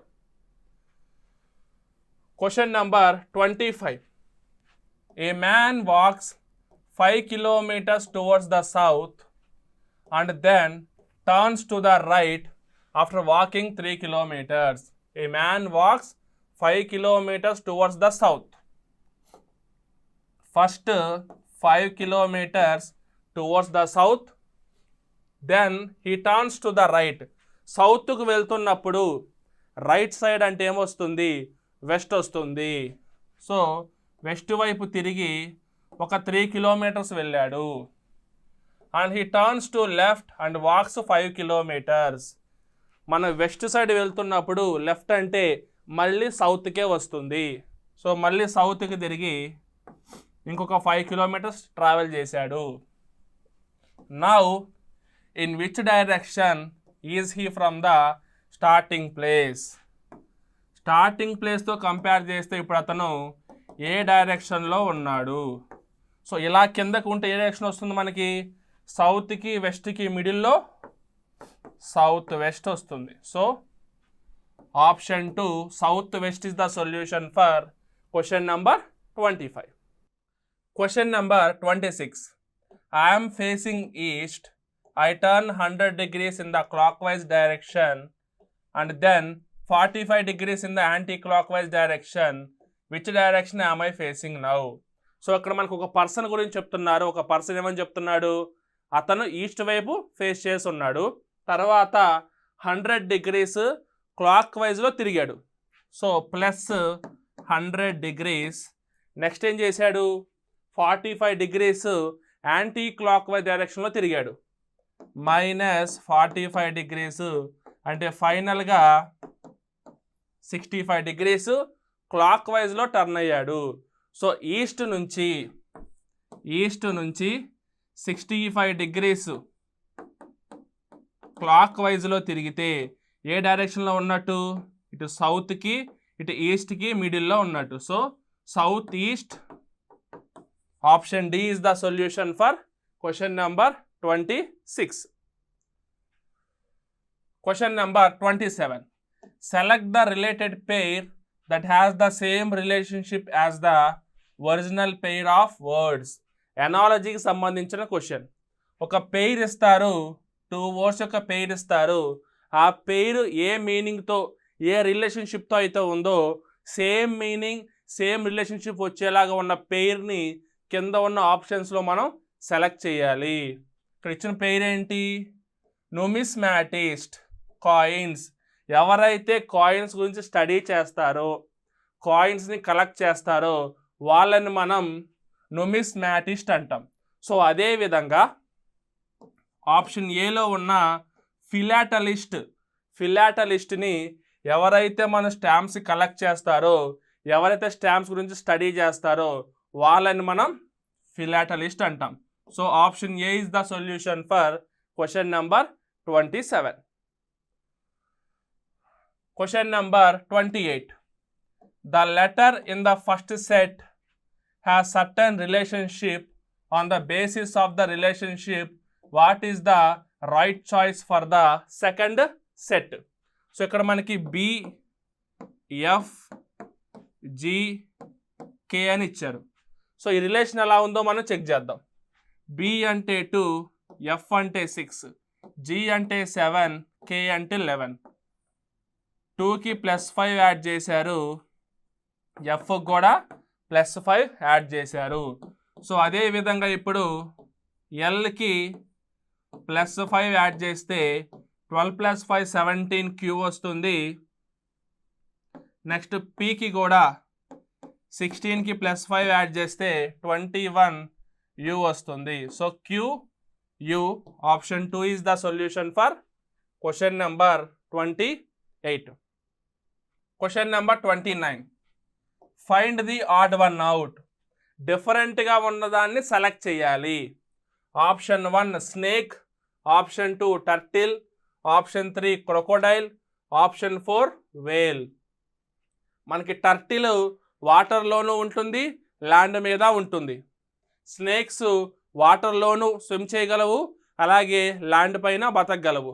Question number 25. A man walks 5 kilometers towards the south and then turns to the right after walking 3 kilometers. A man walks 5 kilometers towards the south. First 5 kilometers towards the south, then he turns to the right. సౌత్కు వెళ్తున్నప్పుడు right side అంటే ఏమొస్తుంది, west వస్తుంది. So west వైపు తిరిగి ఒక 3 kilometers వెళ్ళాడు. And he turns to left and walks 5 kilometers. మన west side వెళ్తున్నప్పుడు లెఫ్ట్ అంటే మళ్ళీ సౌత్కే వస్తుంది. సో మళ్ళీ సౌత్కి తిరిగి ఇంకొక 5 kilometers ట్రావెల్ చేశాడు. Now in which direction is he from the starting place? Starting ప్లేస్తో కంపేర్ చేస్తే ఇప్పుడు అతను ఏ డైరెక్షన్లో ఉన్నాడు? సో ఇలా కిందకు ఉంటే ఏ డైరెక్షన్ వస్తుంది మనకి, సౌత్కి వెస్ట్కి మిడిల్లో సౌత్ వెస్ట్ వస్తుంది. So option 2 south west is the solution for question number 25. Question number 26. I am facing east. I turn 100 degrees in the clockwise direction and then 45 degrees in the anti-clockwise direction. Which direction am I facing now? So అక్కడ మనకు ఒక person గురించి చెప్తున్నారు. ఒక person ఏమని చెప్తున్నాడు, అతను east వైపు ఫేస్ చేసి ఉన్నాడు. తర్వాత 100 degrees క్లాక్ వైజ్లో తిరిగాడు. So plus 100 degrees. నెక్స్ట్ ఏం చేశాడు, 45 degrees యాంటీ క్లాక్ వైజ్ డైరెక్షన్లో తిరిగాడు. మైనస్ 45 degrees అంటే ఫైనల్గా 65 degrees క్లాక్ వైజ్లో టర్న్ అయ్యాడు. సో ఈస్ట్ నుంచి 65 degrees క్లాక్ వైజ్లో తిరిగితే ఏ డైరెక్షన్లో ఉన్నట్టు, ఇటు సౌత్కి ఇటు ఈస్ట్కి మిడిల్లో ఉన్నట్టు. So south east. Option D is the solution for question number 26. Question number 27. Select the related pair that has the same relationship as the original pair of words. ఎనాలజీకి సంబంధించిన క్వశ్చన్. ఒక పెయిర్ ఇస్తారు, 2 వర్డ్స్ యొక్క పెయిర్ ఇస్తారు. ఆ pair ఏ మీనింగ్తో, ఏ రిలేషన్షిప్తో అయితే ఉందో సేమ్ మీనింగ్, సేమ్ రిలేషన్షిప్ వచ్చేలాగా ఉన్న పెయిర్ని కింద ఉన్న ఆప్షన్స్లో మనం సెలెక్ట్ చేయాలి. ఇక్కడ ఇచ్చిన పెయిర్ ఏంటి? నుమిస్మాటిస్ట్, కాయిన్స్. ఎవరైతే కాయిన్స్ గురించి స్టడీ చేస్తారో, కాయిన్స్ని కలెక్ట్ చేస్తారో వాళ్ళని మనం నుమిస్మాటిస్ట్ అంటాం. సో అదేవిధంగా ఆప్షన్ ఏలో ఉన్న ఫిలాటలిస్ట్ని ఎవరైతే మన స్టాంప్స్ కలెక్ట్ చేస్తారో, ఎవరైతే స్టాంప్స్ గురించి స్టడీ చేస్తారో వాళ్ళని మనం ఫిలాటలిస్ట్ అంటాం. So option A is the solution for question number 27. Question number 28. The letter in the first set has certain relationship. On the basis of the relationship, what is the right choice for the second set? So ఇక్కడ మనకి B, F, G, K అని ఇచ్చారు. So ఈ relation ఎలా ఉందో మనం check చేద్దాం. B అంటే 2, F అంటే 6, G అంటే 7, K అంటే 11. 2కి +5 యాడ్ చేశారు, F కూడా +5 యాడ్ చేశారు. సో అదే విధంగా ఇప్పుడు Lకి +5 యాడ్ చేస్తే 12 + 5 17 Q వస్తుంది. నెక్స్ట్ Pకి కూడా 16కి +5 యాడ్ చేస్తే 21 U వస్తుంది. So QU option 2 is the solution for question number 28. Question number 29. Find the odd one out. డిఫరెంట్గా ఉన్నదాన్ని సెలెక్ట్ చేయాలి. Option 1 snake, option 2 turtle, option 3 crocodile, option 4 వేల్. మనకి టర్టిల్ వాటర్లోనూ ఉంటుంది, ల్యాండ్ మీద ఉంటుంది. స్నేక్స్ వాటర్లోనూ స్విమ్ చేయగలవు, అలాగే ల్యాండ్ పైన బతకగలవు.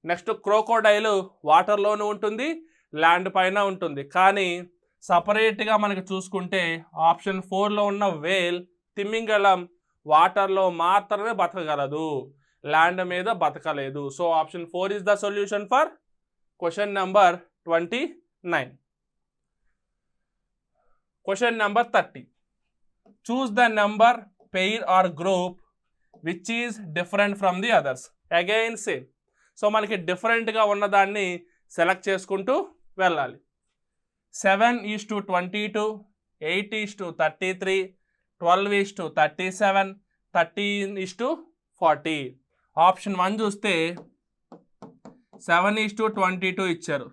నెక్స్ట్ క్రోకోడైల్ వాటర్లోనూ ఉంటుంది, ల్యాండ్ పైన ఉంటుంది. కానీ సపరేట్గా మనకి చూసుకుంటే ఆప్షన్ 4లో ఉన్న వేల్, తిమింగలం వాటర్లో మాత్రమే బతకగలదు, ల్యాండ్ మీద బతకలేదు. So option 4 is the solution for question number 29. Question number 30. Choose the number, pair or group which is different from the others. Again same. So మనకి డిఫరెంట్గా ఉన్నదాన్ని సెలెక్ట్ చేసుకుంటూ వెళ్ళాలి. 7:22, 8:33, 12:37, 13:40. ఆప్షన్ 1 చూస్తే 7:22 ఇచ్చారు.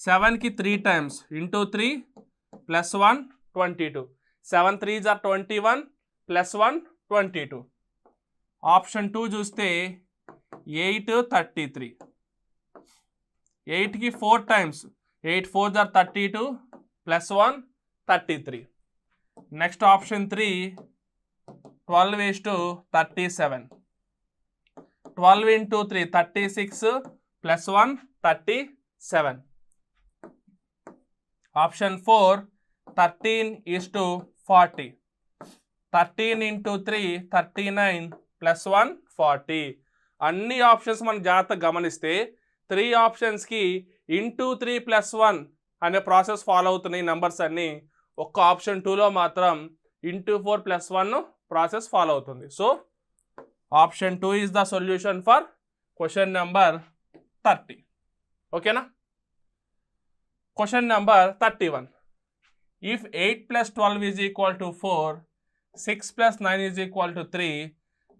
7కి 3 times into 3 +1 22. 7 3s are 21 +1 22. Option 2 చూస్తే 8:33. 8కి 4 times 8 4s are 32 +1 33. Next option 3 12:37. 12 into 3 36 +1 37. Option 4 13:40. 13 into 3 39 +1 40. అన్ని options మనం జాగ్రత్తగా గమనిస్తే 3 ఆప్షన్స్కి ఇంటూ 3 +1 అనే ప్రాసెస్ ఫాలో అవుతున్నాయి నెంబర్స్ అన్నీ. ఒక్క ఆప్షన్ 2లో మాత్రం ఇంటూ 4 +1 ప్రాసెస్ ఫాలో అవుతుంది. So option 2 is the solution for question number 30. ఓకేనా? Question number 31. If 8 + 12 is equal to 4, 6 + 9 is equal to 3,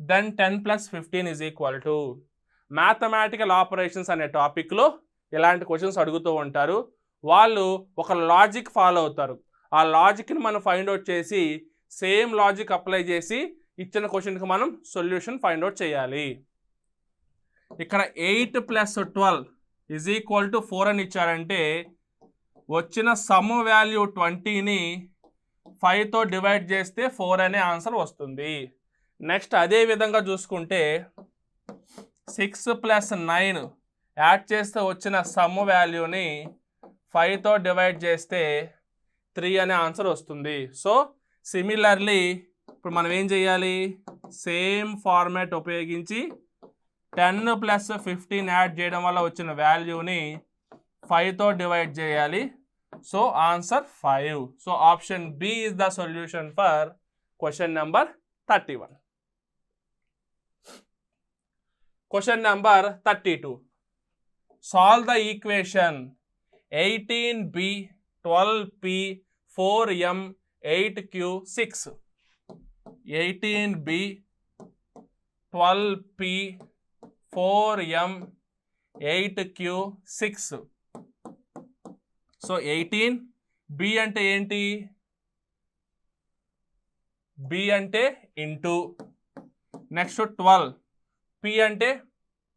then 10 + 15 is equal to. Mathematical operations అనే టాపిక్లో ఇలాంటి క్వశ్చన్స్ అడుగుతూ ఉంటారు. వాళ్ళు ఒక లాజిక్ ఫాలో అవుతారు. ఆ లాజిక్ని మనం ఫైండ్ అవుట్ చేసి సేమ్ లాజిక్ అప్లై చేసి ఇచ్చిన క్వశ్చన్కి మనం సొల్యూషన్ ఫైండ్ అవుట్ చేయాలి. ఇక్కడ 8 + 12 ఈజ్ ఈక్వల్ టు 4 అని ఇచ్చారంటే వచ్చిన సమ్ వాల్యూ 20ని 5తో డివైడ్ చేస్తే 4 అనే ఆన్సర్ వస్తుంది. నెక్స్ట్ అదే విధంగా చూసుకుంటే 6 + 9 యాడ్ చేస్తే వచ్చిన సమ్ వాల్యూని 5తో డివైడ్ చేస్తే 3 అనే ఆన్సర్ వస్తుంది. సో సిమిలర్లీ ఇప్పుడు మనం ఏం చేయాలి, సేమ్ ఫార్మాట్ ఉపయోగించి 10 ప్లస్ 15 యాడ్ చేయడం వల్ల వచ్చిన వాల్యూని 5తో డివైడ్ చేయాలి. So answer 5. So option B is the solution for question number 31. Question number 32. Solve the equation 18b 12p 4m 8q 6. 18b 12p 4m 8q 6. So 18 b అంటే ఏంటి, b అంటే ఇంటూ, నెక్స్ట్ 12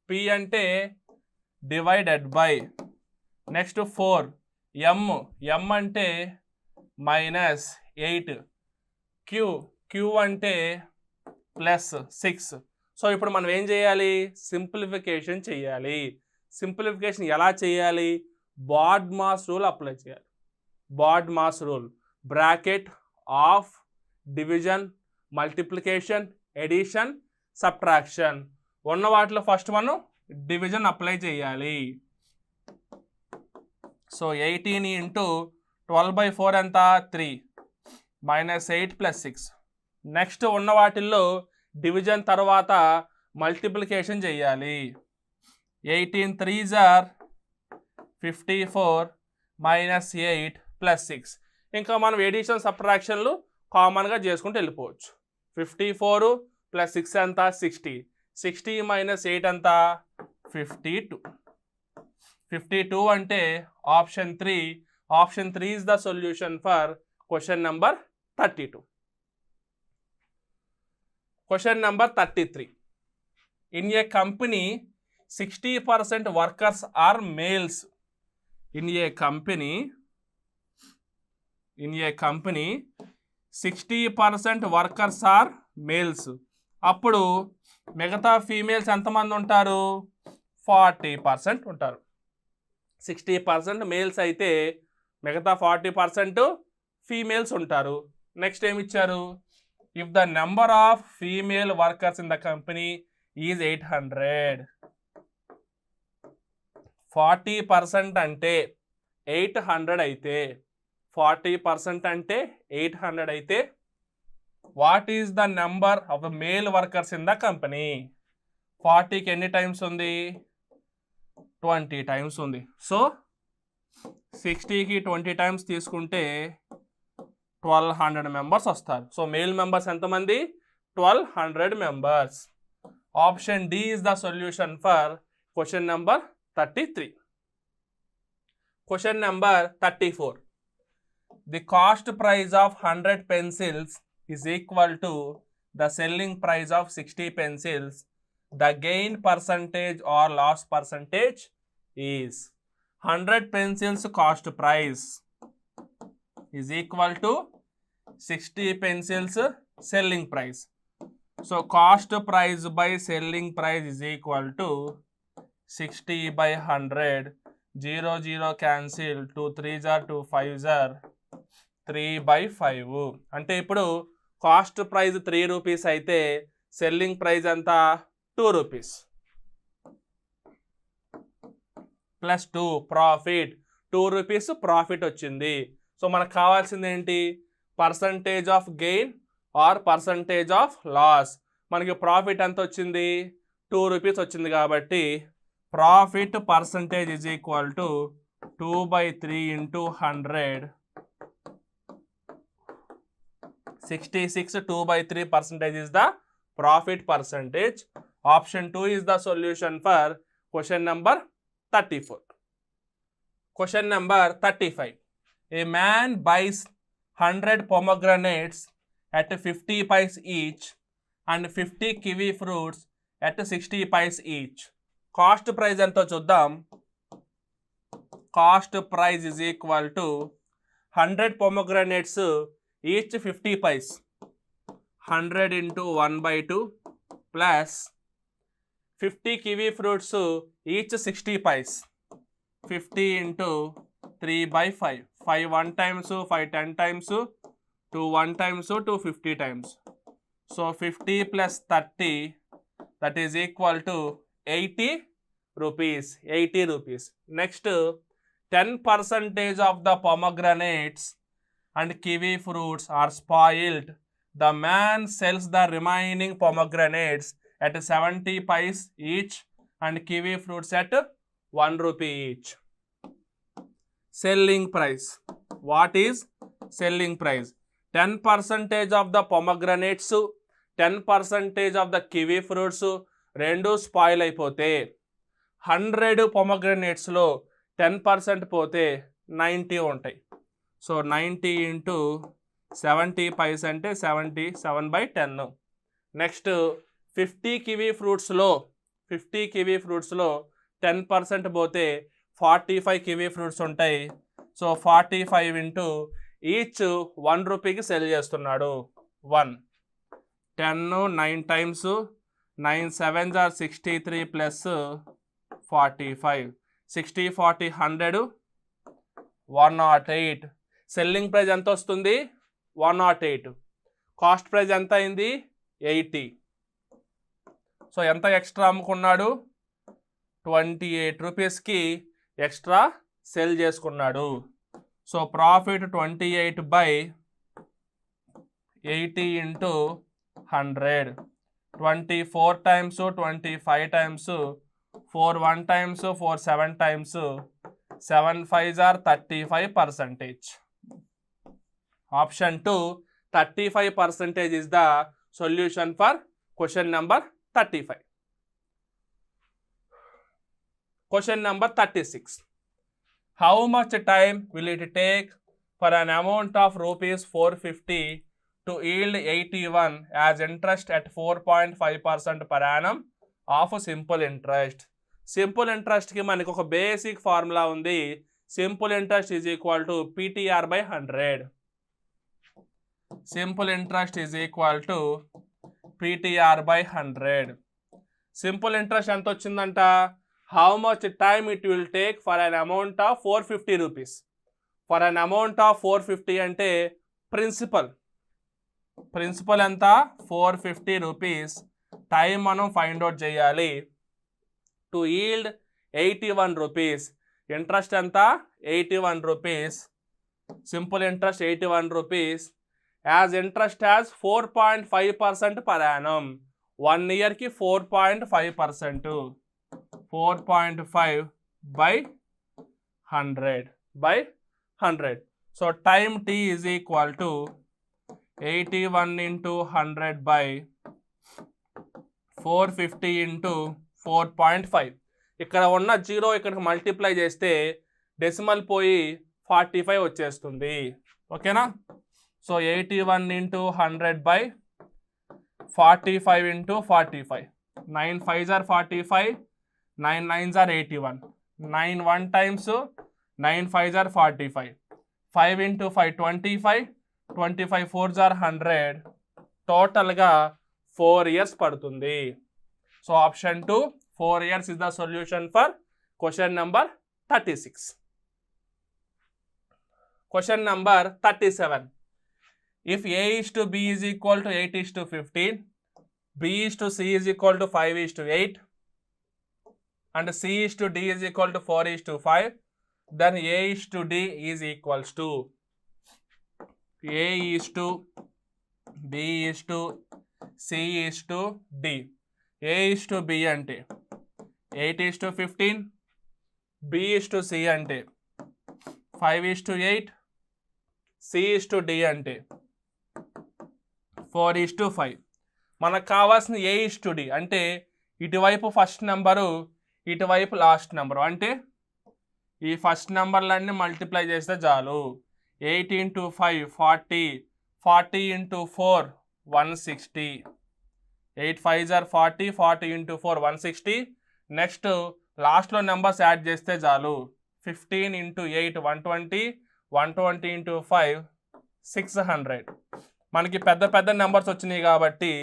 p అంటే divided by, next 4 m అంటే minus 8, q అంటే plus 6. So ఇప్పుడు మనం ఏం చేయాలి, సింప్లిఫికేషన్ చేయాలి. సింప్లిఫికేషన్ ఎలా చేయాలి, బాడ్మాస్ రూల్ అప్లై చేయాలి. BODMAS rule, bracket of division, multiplication, addition, subtraction. ఉన్న వాటిలో ఫస్ట్ మనం డివిజన్ అప్లై చేయాలి. సో 18 ఇంటూ 12/4 ఎంత, 3 మైనస్ 8 ప్లస్ 6. నెక్స్ట్ ఉన్న వాటిల్లో డివిజన్ తర్వాత మల్టిప్లికేషన్ చేయాలి. 18 3s are 54 మైనస్ 8 ప్లస్ 6. ఇంకా మనం ఎడిషన్ సబ్ట్రాక్షన్లు కామన్గా చేసుకుంటూ వెళ్ళిపోవచ్చు. 54 ప్లస్ 6 ఎంత, 60. 60 మైనస్ 8 ఎంత, 52. 52 అంటే option 3. Option 3 is the solution for question number 32. Question number 33. In a company, 60% workers are males. In a company, 60% workers are males. అప్పుడు మిగతా ఫీమేల్స్ ఎంతమంది ఉంటారు, 40% ఉంటారు. 60% మేల్స్ అయితే మిగతా 40% ఫీమేల్స్ ఉంటారు. నెక్స్ట్ ఏమి ఇచ్చారు, if the number of female workers in the company is 800. 40% అంటే 800 అయితే, 40% అంటే 800 అయితే what is the number of the male workers in the company? 40కి ఎన్ని టైమ్స్ ఉంది, 20 టైమ్స్ ఉంది. సో 60కి 20 టైమ్స్ తీసుకుంటే 1200 మెంబర్స్ వస్తారు. సో మేల్ మెంబర్స్ ఎంతమంది, 1200 members. Option D is the solution for question number 33. Question number 34. The cost price of 100 pencils is equal to the selling price of 60 pencils. The gain percentage or loss percentage is 100 pencils cost price is equal to 60 pencils selling price. So cost price by selling price is equal to 60 by 100. 0 0 cancel, 2 3s are 2 5s are 3/5. అంటే ఇప్పుడు cost price 3 rupees అయితే selling price ఎంత, 2 rupees plus 2 profit, 2 rupees profit వచ్చింది. So మనకు కావాల్సింది ఏంటి, percentage of gain or percentage of loss. మనకి profit ఎంత వచ్చింది, 2 రూపీస్ వచ్చింది కాబట్టి profit percentage is equal to 2/3 into 100. 66 2/3% is the profit percentage. Option 2 is the solution for question number 34. Question number 35. A man buys 100 pomegranates at 50 paise each and 50 kiwi fruits at 60 paise each. Cost price ento chuddam. Cost price is equal to 100 pomegranates each 50 paise, 100 into 1/2 plus 50 kiwi fruits each 60 paise, 50 into 3/5. 5 1 times, 5 10 times, to 1 times to 50 times. So 50 plus 30, that is equal to 80 rupees. 80 rupees. Next, 10% of the pomegranates and kiwi fruits are spoiled. The man sells the remaining pomegranates at 70 paise each and kiwi fruits at 1 rupee each. Selling price. What is selling price? 10% of the pomegranates, 10% of the kiwi fruits రెండు spoil అయిపోతే 100 pomegranates-లో 10% పోతే 90 ఉంటాయి. So 90 into 70 paise అంటే 77/10. Next 50 kiwi fruits-లో 10% పోతే 45 kiwi fruits ఉంటాయి. So 45 into each 1 రూపీకి cell చేస్తున్నాడు. 1 10 9 times 9 7s are 63 plus 45 60 40 100 108. Selling price ఎంత వస్తుంది? 108. కాస్ట్ ప్రైస్ ఎంత అయింది? 80. సో ఎంత ఎక్స్ట్రా అమ్ముకున్నాడు? 28 రూపీస్కి ఎక్స్ట్రా సెల్ చేసుకున్నాడు. So profit 28/80 into 100. 24 times 25 times 4 1 times 4 7 times 7 5s are 35%. Option 2, 35% is the solution for question number 35. Question number 36. How much time will it take for an amount of rupees 450 to yield 81 as interest at 4.5% per annum of simple interest? Simple ఇంట్రెస్ట్కి మనకి ఒక basic formula ఉంది. Simple interest is equal to PTR/100. Simple interest is equal to PTR/100. Simple interest ఎంత వచ్చిందంట? How much time it will take for an amount of 450 rupees. For an amount of 450 అంటే principal ఎంత? 450 rupees. Time మనం find out చేయాలి. To yield 81 rupees. Interest ఎంత? 81 rupees. Simple interest 81 rupees. As interest as 4.5% per annum. 1 ఇయర్కి 4.5%. 4.5/100. So time T is equal to 81 into 100 by 450 into 4.5. ఇక్కడ ఉన్న 0 ఇక్కడికి multiply చేస్తే డెసిమల్ పోయి 45 వచ్చేస్తుంది. ఓకేనా? So 81 into 100 by 45 into 45. 9 5s are 45, 9 9s are 81. 9 1 times 9 5s are 45. 5 into 5 25. 25 4s are 100. టోటల్గా 4 years పడుతుంది. So option 2, 4 years is the solution for question number 36. Question number 37. If A is to B is equal to 8 is to 15, B is to C is equal to 5 is to 8, and C is to D is equal to 4 is to 5, then A is to D is equals to A is to B is to C is to D. A is to B అంటే 8 is to 15, B is to C అంటే 5 is to 8, C is to D అంటే 4 is to 5. మనకు కావాల్సిన A is to D అంటే ఇటువైపు first number, ఇటువైపు last number. అంటే ఈ ఫస్ట్ నెంబర్లన్నీ మల్టిప్లై చేస్తే చాలు. 8 into 5 40, 40 into 4 160. 8 5s are 40, 40 into 4 160. Next లాస్ట్లో నెంబర్స్ యాడ్ చేస్తే చాలు. 15 into 8 120, 120 into 5 600. మనకి పెద్ద పెద్ద నెంబర్స్ వచ్చినాయి కాబట్టి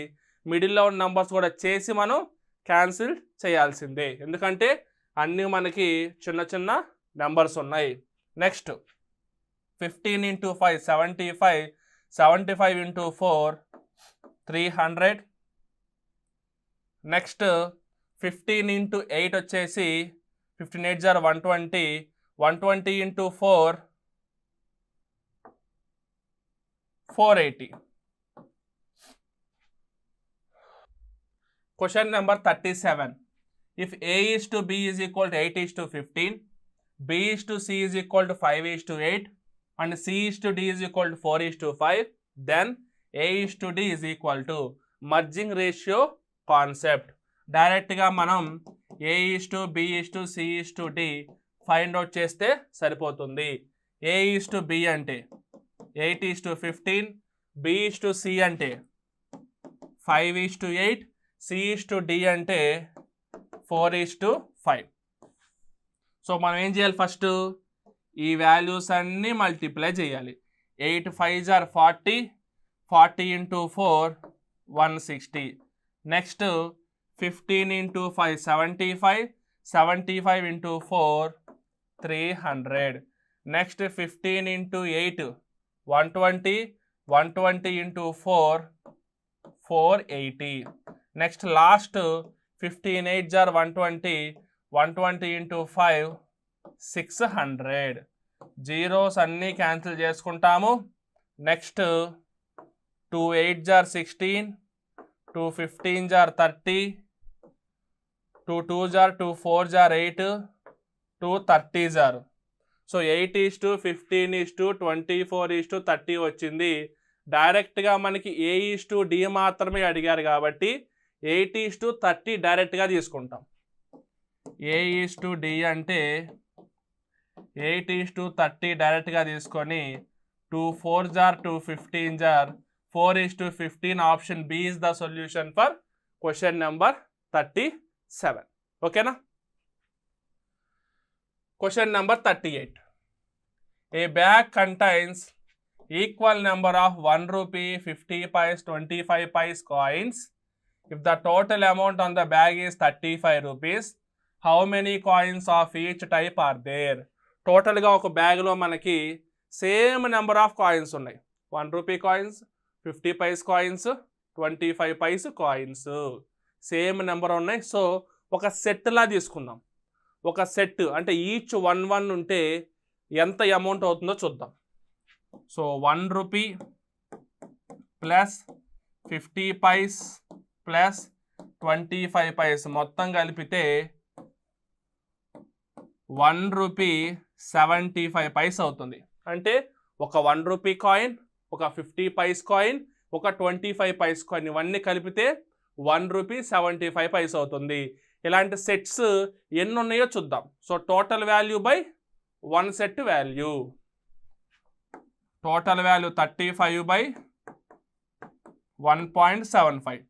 మిడిల్లో ఉన్న నెంబర్స్ కూడా చేసి మనం క్యాన్సిల్ చేయాల్సిందే. ఎందుకంటే అన్నీ మనకి చిన్న చిన్న నెంబర్స్ ఉన్నాయి. Next 15 into 5 75, 75 into 4, 300. Next 15 into 8 వచ్చేసి 15 8 are 120. 120 into 4, 480. Question number 37. If A is to B is equal to 8 is to 15, B is to C is equal to 5 is to 8, and C is to D is equal to 4 is to 5, then A is to D is equal to merging ratio concept. డైరెక్ట్గా మనం A is to B is to C is to D find out చేస్తే సరిపోతుంది. A is to B అంటే 8 is to 15, B is to C అంటే 5 is to 8, C is to D అంటే 4 is to 5. So మనం ఏం చేయాలి, first ఈ values అన్నీ మల్టిప్లై చేయాలి. 8 5s are 40, 40 into 4, 160. Next 15 into 5, 75, 75 into 4, 300. Next 15 into 8, 120, 120 into 4, 480. Next last 15 8s are 120, 120 into 5, 600. Zeros అన్నీ cancel చేసుకుంటాము. Next 2 8s are 16, 2 15s are 30, 2 2s are 2 4s are 8, 2 30s are. So 8 is to 15 is to 24 is to 30 వచ్చింది. డైరెక్ట్గా మనకి A is to D మాత్రమే అడిగారు కాబట్టి 8 is to 30 డైరెక్ట్గా తీసుకుంటాం. A is to D అంటే 8 is to 30 డైరెక్ట్గా తీసుకొని 2 4s are 2 15s are 4 is to 15. Option B is the solution for question number 37. ఓకేనా? Question number 38. A bag contains equal number of 1 rupee, 50 paise, 25 paise coins. If the total amount on the bag is 35 rupees, how many coins of each type are there? టోటల్గా ఒక బ్యాగ్లో మనకి same number of coins ఉన్నాయి. 1 rupee coins, 50 paise coins, 25 paise coins, same number ఉన్నాయి. So ఒక సెట్లా తీసుకుందాం. ఒక సెట్ అంటే ఈచ్ 1 1 ఉంటే ఎంత అమౌంట్ అవుతుందో చూద్దాం. So 1 rupee plus 50 paise plus 25 paise మొత్తం కలిపితే 1 రూపీ 75 పైస్ అవుతుంది. అంటే ఒక 1 రూపీ కాయిన్, ఒక 50 పైస్ కాయిన్, ఒక 25 పైస్ కాయిన్ ఇవన్నీ కలిపితే 1 రూపీ 75 పైస్ అవుతుంది. ఇలాంటి సెట్స్ ఎన్ని ఉన్నాయో చూద్దాం. So total value by 1 set value. Total value 35 by 1.75.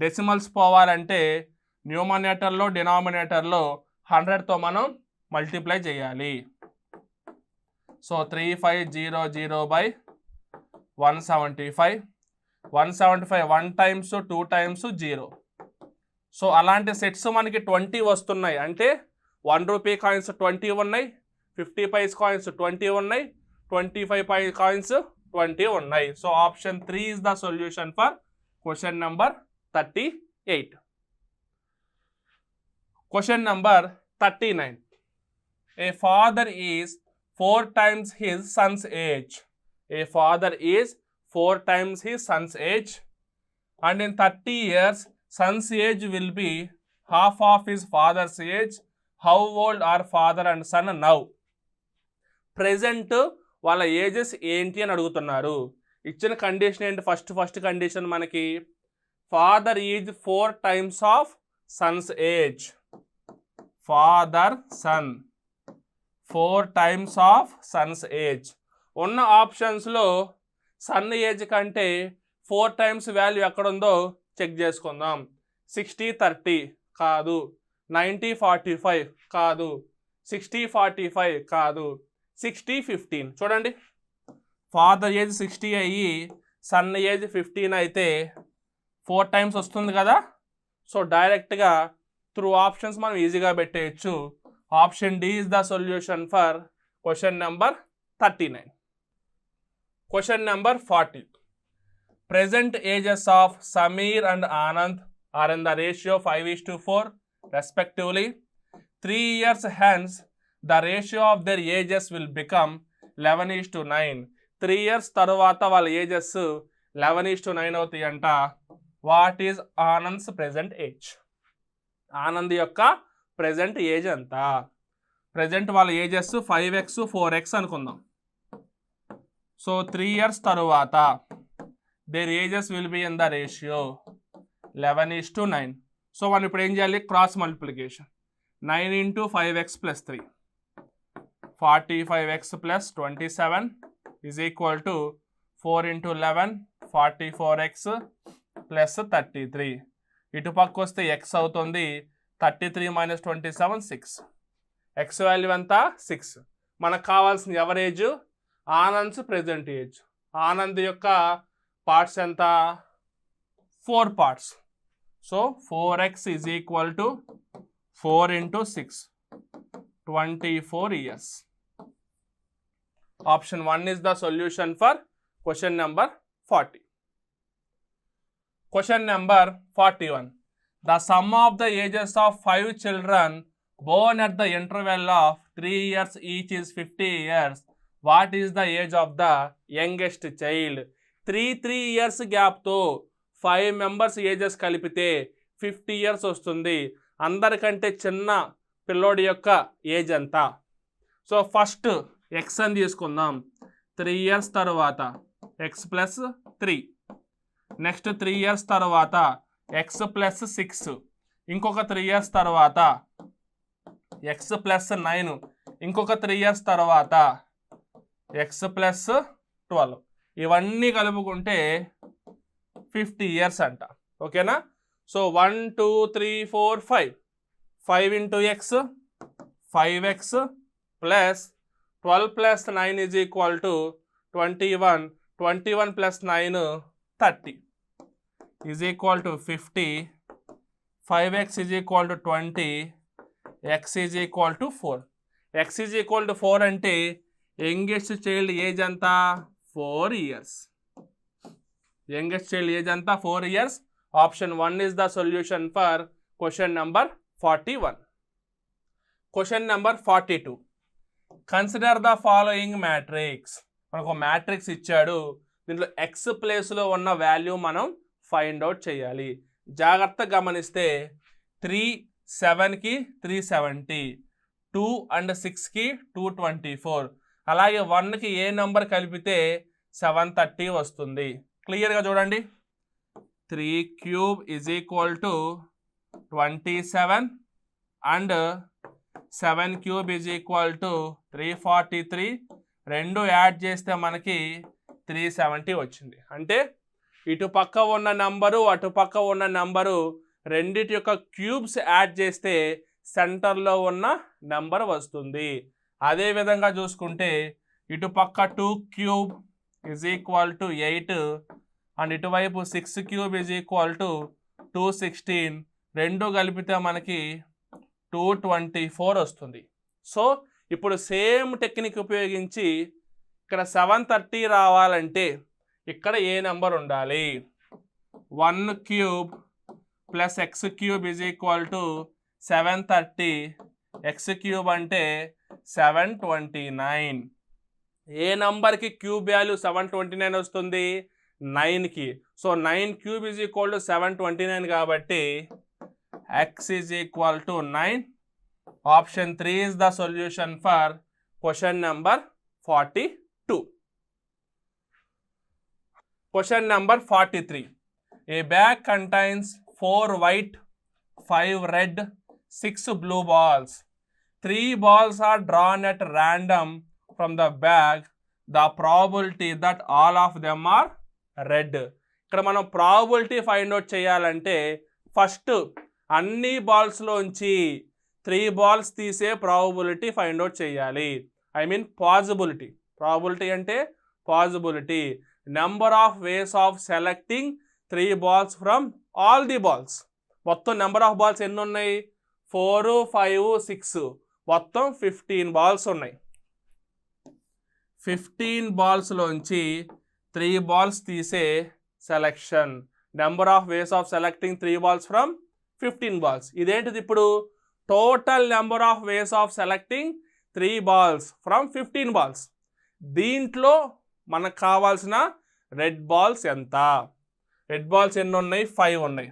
Decimals పోవాలంటే న్యూమరేటర్లో డినామినేటర్లో 100తో మనం మల్టిప్లై చేయాలి. So 3500 by 175. 175 1 times 2 times 0. So అలాంటి సెట్స్ మనకి 20 వస్తున్నాయి. అంటే 1 రూపీ కాయిన్స్ 20 ఉన్నాయి, 50 పైస్ కాయిన్స్ 20 ఉన్నాయి, 25 పైస్ కాయిన్స్ 20 ఉన్నాయి. So option 3 is the solution for question number 38. Question number 39. A father is 4 times his son's age. A father is 4 times his son's age, and in 30 years son's age will be half of his father's age. How old are father and son now? Present వాళ్ళ ages ఏంటి అని అడుగుతున్నారు. ఇచ్చిన condition ఏంటి? First condition మనకి father is 4 times of Sons age. Father son 4 times of Sons age. ఉన్న ఆప్షన్స్లో sun age కంటే 4 times వాల్యూ ఎక్కడుందో చెక్ చేసుకుందాం. 60 30 కాదు, 90 45 కాదు, 60 45 కాదు, 60 15. చూడండి, ఫాదర్ ఏజ్ 60 అయ్యి సన్ ఏజ్ 15 అయితే 4 times వస్తుంది కదా. సో డైరెక్ట్గా త్రూ ఆప్షన్స్ మనం ఈజీగా పెట్టేయచ్చు. Option D is the solution for question number 39. Question number 40. present ages of Sameer and Anand are in the ratio 5:4 respectively. 3 years hence, the ratio of their ages will become 11:9. 3 years తర్వాత వాళ్ళ ages 11:9 అవుతాయి అంట. What is Anand's present age? Anand యొక్క present age ఎంత? Present వాళ్ళ ages 5x 4x అనుకుందాం. So 3 years తర్వాత there ages will be in the ratio 11:9. So మనం ఇప్పుడు ఏం చేయాలి? Cross multiplication. 9 into 5x plus 3, 45x plus 27 is equal to 4 into 11, 44x plus 33. ఇటు పక్క వస్తే x అవుతుంది. 33 minus 27 6. x వాల్యూ ఎంత? 6. మనకు కావాల్సిన ఎవరి age? Anand's present age. Anand యొక్క పార్ట్స్ ఎంత? 4 parts. So 4x is equal to 4 into 6, 24 years. Option 1 is the solution for question number 40. Question number 41. The sum of the ages of 5 children born at the interval of 3 years each is 50 years. What is the age of the youngest child? 3 years gap తో 5 members ages కలిపితే 50 years వస్తుంది. అందరికంటే చిన్న పిల్లోడి యొక్క age ఎంత? So first X అని తీసుకుందాం. 3 years తర్వాత ఎక్స్ ప్లస్ 3, నెక్స్ట్ 3 years తర్వాత ఎక్స్ ప్లస్ 6, ఇంకొక 3 years తర్వాత ఎక్స్ ప్లస్ 9, ఇంకొక 3 years తర్వాత ఎక్స్ ప్లస్ 12. ఇవన్నీ కలుపుకుంటే 50 years అంట. ఓకేనా? So 1 2 3 4 5 into x 5x plus 12 plus 9 is equal to 21. 21 plus 9 30 is equal to 50. 5x is equal to 20. x is equal to 4. x is equal to 4 అంటే youngest child age ఎంత? 4 years. Youngest child age ఎంత? 4 years. Option 1 is the solution for question number 41. Question number 42. Consider the following matrix. మనకు matrix ఇచ్చాడు. దీంట్లో X ప్లేస్లో ఉన్న value మనం find out చేయాలి. జాగ్రత్తగా గమనిస్తే 3 7కి 370, 2 and 6కి 224, అలాగే 1కి ఏ నెంబర్ కలిపితే 730 వస్తుంది. క్లియర్గా చూడండి. 3 cube is equal to 27 and 7 cube is equal to 343. రెండు యాడ్ చేస్తే మనకి 370 వచ్చింది. అంటే ఇటు పక్క ఉన్న నంబరు అటు పక్క ఉన్న నంబరు రెండిటి యొక్క క్యూబ్స్ యాడ్ చేస్తే సెంటర్లో ఉన్న నంబర్ వస్తుంది. అదేవిధంగా చూసుకుంటే ఇటు పక్క 2 cube is equal to 8 and ఇటువైపు 6 cube is equal to 216. రెండు కలిపితే మనకి 224 వస్తుంది. సో ఇప్పుడు సేమ్ టెక్నిక్ ఉపయోగించి ఇక్కడ 730 రావాలంటే ఇక్కడ ఏ నెంబర్ ఉండాలి? 1 cube plus X cube is equal to 730. X cube అంటే 729. ఏ నంబర్కి క్యూబ్ వాల్యూ 729 వస్తుంది? 9కి. So 9 cube is equal to 729 కాబట్టి x is equal to 9. Option 3 is the solution for question number 42. Question number 43. A bag contains 4 white, 5 red, 6 blue balls. 3 balls are drawn at random from the bag. The probability that all of them are red. ఇక్కడ మనం probability find out చేయాలంటే first అన్ని బాల్స్లోంచి 3 balls తీసే probability find out చేయాలి. I mean possibility. Probability అంటే possibility. Number of ways of selecting 3 balls from all the balls. మొత్తం number of balls ఎన్ని ఉన్నాయి? 4 5 6, మొత్తం 15 balls ఉన్నాయి. 15 balls లోంచి 3 balls తీసే selection. Number of ways of selecting 3 balls from 15 balls. ఇదేంటిది ఇప్పుడు total number of ways of selecting 3 balls from 15 balls. దీంట్లో మనకు కావాల్సిన రెడ్ బాల్స్ ఎంత? రెడ్ బాల్స్ ఎన్ని ఉన్నాయి? 5 ఉన్నాయి.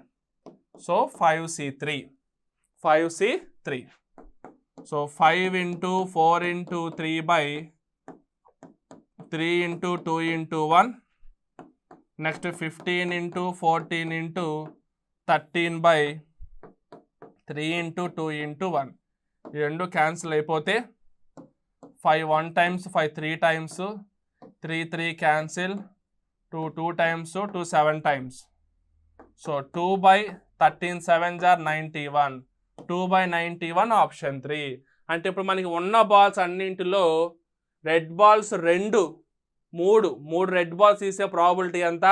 So 5C3. So 5 into 4 into 3 by 3 into 2 into 1. Next 15 into 14 into 13 by 3 into 2 into 1. ఈ రెండు క్యాన్సిల్ అయిపోతే 5 1 times, 5 3 times, 3 3 cancel, 2 2 times, 2 7 times. So 2 by 13 7s are 91. 2 by 91 option 3. అంటే ఇప్పుడు మనకి ఉన్న బాల్స్ అన్నింటిలో రెడ్ బాల్స్ 3 రెడ్ బాల్స్ తీసే probability ఎంత?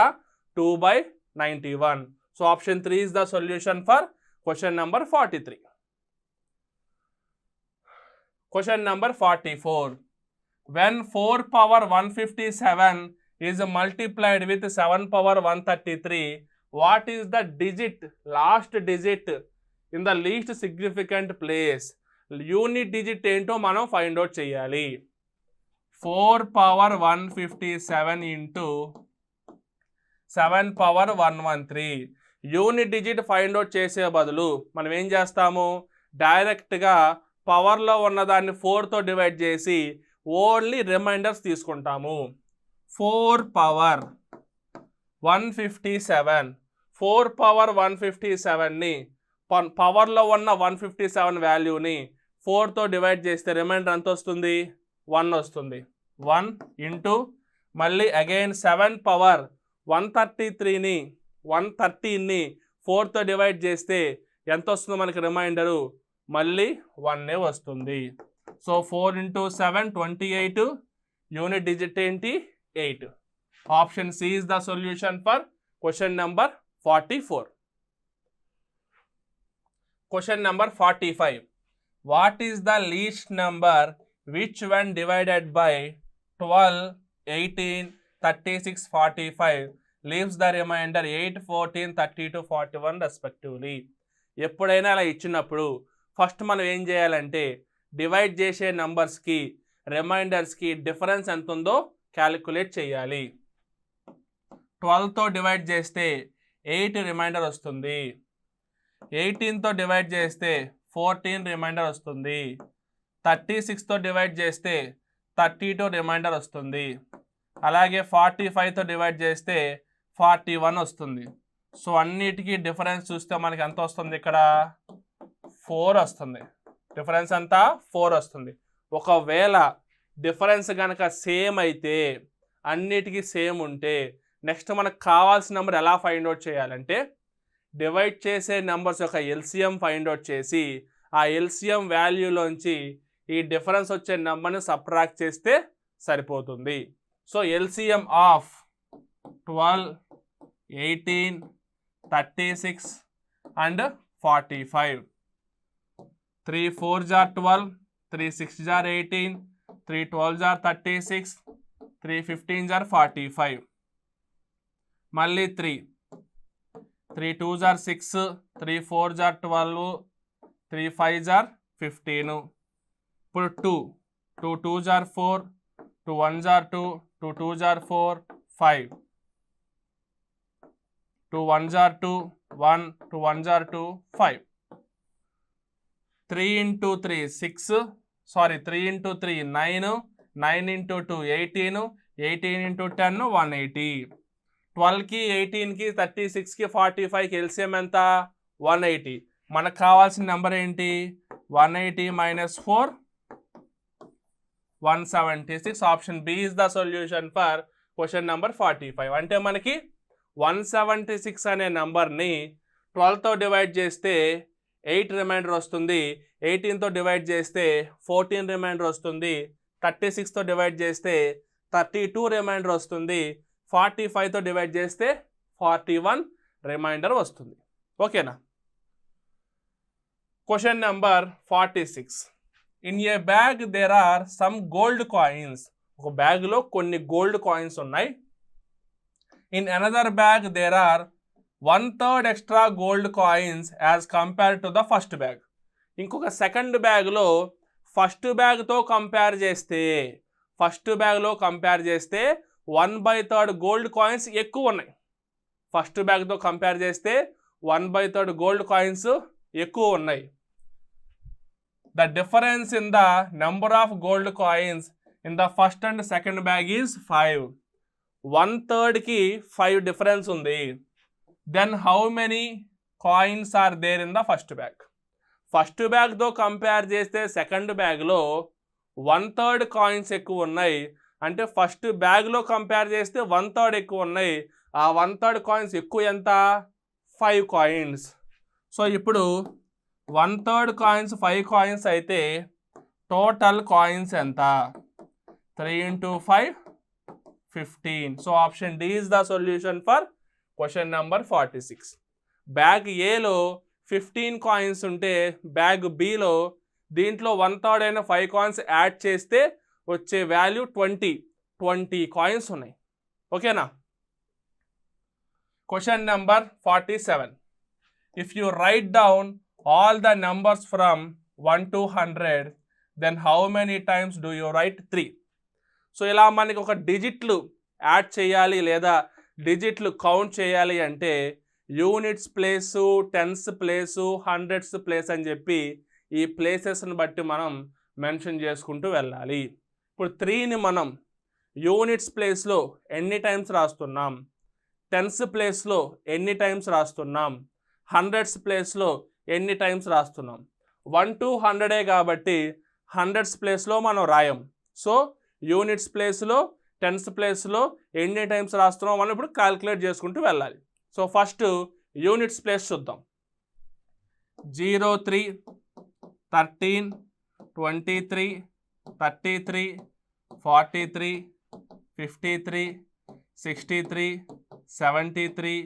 2 by 91. So option 3 is the solution for question number 43. Question number 44. When 4 power 157 is multiplied with 7 power 133, what is the last digit in the least significant place? Unit digit ఏంటో మనం find out చేయాలి. 4 power 157 into 7 power 113. Unit digit find out చేసే బదులు మనం ఏం చేస్తాము? డైరెక్ట్గా పవర్లో ఉన్నదాన్ని 4తో డివైడ్ చేసి ఓన్లీ రిమైండర్స్ తీసుకుంటాము. 4 power 157. 4 power 157ని పవర్లో ఉన్న 157 వాల్యూని 4తో డివైడ్ చేస్తే రిమైండర్ ఎంత వస్తుంది? 1 వస్తుంది. 1 ఇంటూ మళ్ళీ అగైన్ 7 power 113ని 113ని 4తో డివైడ్ చేస్తే ఎంత వస్తుందో మనకి రిమైండరు? మళ్ళీ 1 వస్తుంది. So 4 into 7 28. యూనిట్ డిజిట్ ఏంటి? 8. Option C is the solution for question number 44. Question number 45. What is the least number which when divided by 12, 18, 36, 45 leaves the remainder 8, 14, 32, 41 respectively. ఎప్పుడైనా అలా ఇచ్చినప్పుడు ఫస్ట్ మనం ఏం చేయాలంటే డివైడ్ చేసే నంబర్స్కి రిమైండర్స్కి డిఫరెన్స్ ఎంత ఉందో క్యాలిక్యులేట్ చేయాలి. 12తో డివైడ్ చేస్తే 8 రిమైండర్ వస్తుంది. 18తో డివైడ్ చేస్తే 14 రిమైండర్ వస్తుంది. 36తో డివైడ్ చేస్తే 32 రిమైండర్ వస్తుంది. అలాగే 45తో డివైడ్ చేస్తే 41 వస్తుంది. సో అన్నిటికీ డిఫరెన్స్ చూస్తే మనకి ఎంత వస్తుంది? ఇక్కడ 4 వస్తుంది. డిఫరెన్స్ అంతా 4 వస్తుంది. ఒకవేళ డిఫరెన్స్ కనుక సేమ్ అయితే, అన్నిటికీ సేమ్ ఉంటే నెక్స్ట్ మనకు కావాల్సిన నెంబర్ ఎలా ఫైండ్ అవుట్ చేయాలంటే డివైడ్ చేసే నెంబర్స్ యొక్క ఎల్సిఎం ఫైండ్ అవుట్ చేసి ఆ ఎల్సిఎం వాల్యూలోంచి ఈ డిఫరెన్స్ వచ్చే నెంబర్ని సబ్ట్రాక్ట్ చేస్తే సరిపోతుంది. So LCM of 12, 18, 36 and 45. 3 4s are 12, 3 6s are 18, 3 12s are 36, 3 15s are 45. మళ్ళీ 3 2s are 6, 3 4s are 12, 3 5s are 15. ఇప్పుడు 2 2s are 4, 2 1s are 2, 2 2s are 4, 5. 2 1s are 2, 1, 2 1s are 2, 5. 3 into 3 6, 3 into 3 9, 9 into 2 18, 18 into 10 180. 12కి 18కి 36కి 45కి LCM ఎంత? 180. మనకు కావాల్సిన number ఏంటి? 180 minus 4 176. Option B is the solution for question number 45. అంటే మనకి 176 అనే నెంబర్ని 12తో divide చేస్తే 8 రిమైండర్ వస్తుంది. 18తో డివైడ్ చేస్తే 14 రిమైండర్ వస్తుంది. 36తో డివైడ్ చేస్తే 32 రిమైండర్ వస్తుంది. 45తో డివైడ్ చేస్తే 41 రిమైండర్ వస్తుంది. ఓకేనా? Question number 46. In a bag there are some gold coins. ఒక బ్యాగ్లో కొన్ని గోల్డ్ కాయిన్స్ ఉన్నాయి. in another bag there are 1/3 extra gold coins as compared to the first bag. ఇంకొక సెకండ్ బ్యాగ్లో ఫస్ట్ బ్యాగ్తో కంపేర్ చేస్తే 1/3 గోల్డ్ కాయిన్స్ ఎక్కువ ఉన్నాయి. ఫస్ట్ బ్యాగ్తో కంపేర్ చేస్తే 1/3 గోల్డ్ కాయిన్స్ ఎక్కువ ఉన్నాయి. The difference in the number of gold coins in the first and second bag is 5. 1/3 కి 5 difference ఉంది. Then how many coins are there in the first bag? First బ్యాగ్తో compare చేస్తే second బ్యాగ్లో 1/3 coins ఎక్కువ ఉన్నాయి. అంటే ఫస్ట్ బ్యాగ్లో compare చేస్తే 1/3 ఎక్కువ ఉన్నాయి. ఆ 1/3 కాయిన్స్ ఎక్కువ ఎంత? 5 కాయిన్స్. సో ఇప్పుడు 1/3 కాయిన్స్ 5 కాయిన్స్ అయితే టోటల్ కాయిన్స్ ఎంత? 3 into 5 15. So option D is the solution for question number 46. Bag ఏలో 15 కాయిన్స్ ఉంటే బ్యాగ్ బిలో దీంట్లో 1/3 అయిన 5 కాయిన్స్ యాడ్ చేస్తే వచ్చే వాల్యూ 20 కాయిన్స్ ఉన్నాయి. ఓకేనా? Question number 47. If you right down all the numbers from 1 to 100, then how many times do you write 3? So ఇలా మనకి ఒక డిజిట్లు యాడ్ చేయాలి లేదా డిజిట్లు కౌంట్ చేయాలి అంటే units place, tens place, hundreds place అని చెప్పి ఈ ప్లేసెస్ని బట్టి మనం మెన్షన్ చేసుకుంటూ వెళ్ళాలి. ఇప్పుడు 3ని మనం యూనిట్స్ ప్లేస్లో ఎన్ని టైమ్స్ రాస్తున్నాం, టెన్స్ ప్లేస్లో ఎన్ని టైమ్స్ రాస్తున్నాం, హండ్రెడ్స్ ప్లేస్లో ఎన్ని టైమ్స్ రాస్తున్నాం. 1 to 100 కాబట్టి హండ్రెడ్స్ ప్లేస్లో మనం రాయం. సో యూనిట్స్ ప్లేస్లో, టెన్స్ ప్లేస్లో ఎన్ని టైమ్స్ రాస్తున్నాం మనం ఇప్పుడు క్యాల్కులేట్ చేసుకుంటూ వెళ్ళాలి. సో ఫస్ట్ యూనిట్స్ ప్లేస్ చూద్దాం. 0, 3, 13, 23, 33, 43, 53, 63, 73,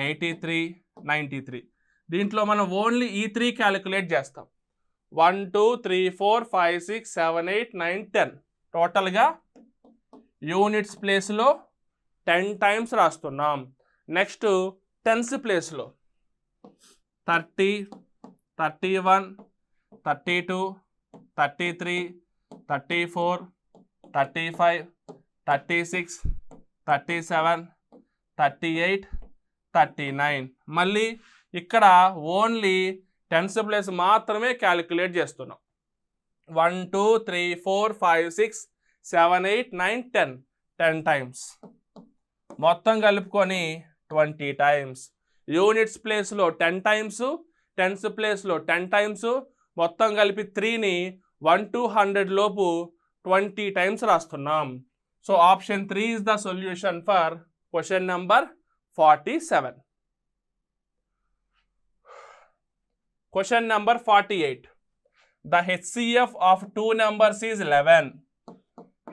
83, 93. దీంట్లో మనం ఓన్లీ ఈ 3 క్యాలిక్యులేట్ చేస్తాం. 1, 2, 3, 4, 5, 6, 7, 8, 9, 10 టోటల్గా యూనిట్స్ ప్లేస్లో 10 టైమ్స్ రాస్తున్నాం. నెక్స్ట్ టెన్స్ ప్లేస్లో 30, 31, 32, 33, 34, 35, 36, 37, 38, 39. మళ్ళీ ఇక్కడ ఓన్లీ టెన్స్ ప్లేస్ మాత్రమే క్యాలిక్యులేట్ చేస్తున్నాం. 1, 2, 3, 4, 5, 6, 7, 8, 9, 10 టైమ్స్ మొత్తం కలుపుకొని 20 టైమ్స్. యూనిట్స్ ప్లేస్లో 10 టైమ్స్, టెన్స్ ప్లేస్లో 10 టైమ్స్, మొత్తం కలిపి 3ని 1 to 100 లోపు 20 టైమ్స్ రాస్తున్నాం. So option 3 is the solution for question number 47. Question number 48. The HCF of 2 numbers is 11.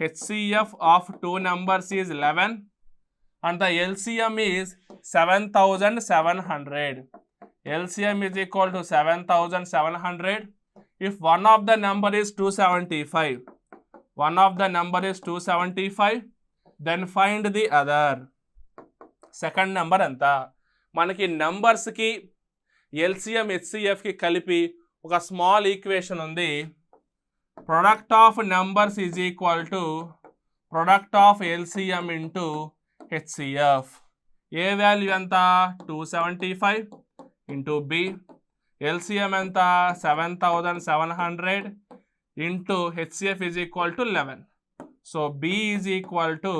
HCF of 2 numbers is 11 and the LCM is 7,700. LCM is equal to 7,700. If one of the number is 275, then find the other. Second number anta మనకి నంబర్స్కి LCM హెచ్సిఎఫ్కి కలిపి ఒక small equation ఉంది. Product of numbers is equal to product of LCM into HCF. A value ఎంత? 275 into B. LCM ఎంత? 7,700 into HCF is equal to 11. So B is equal to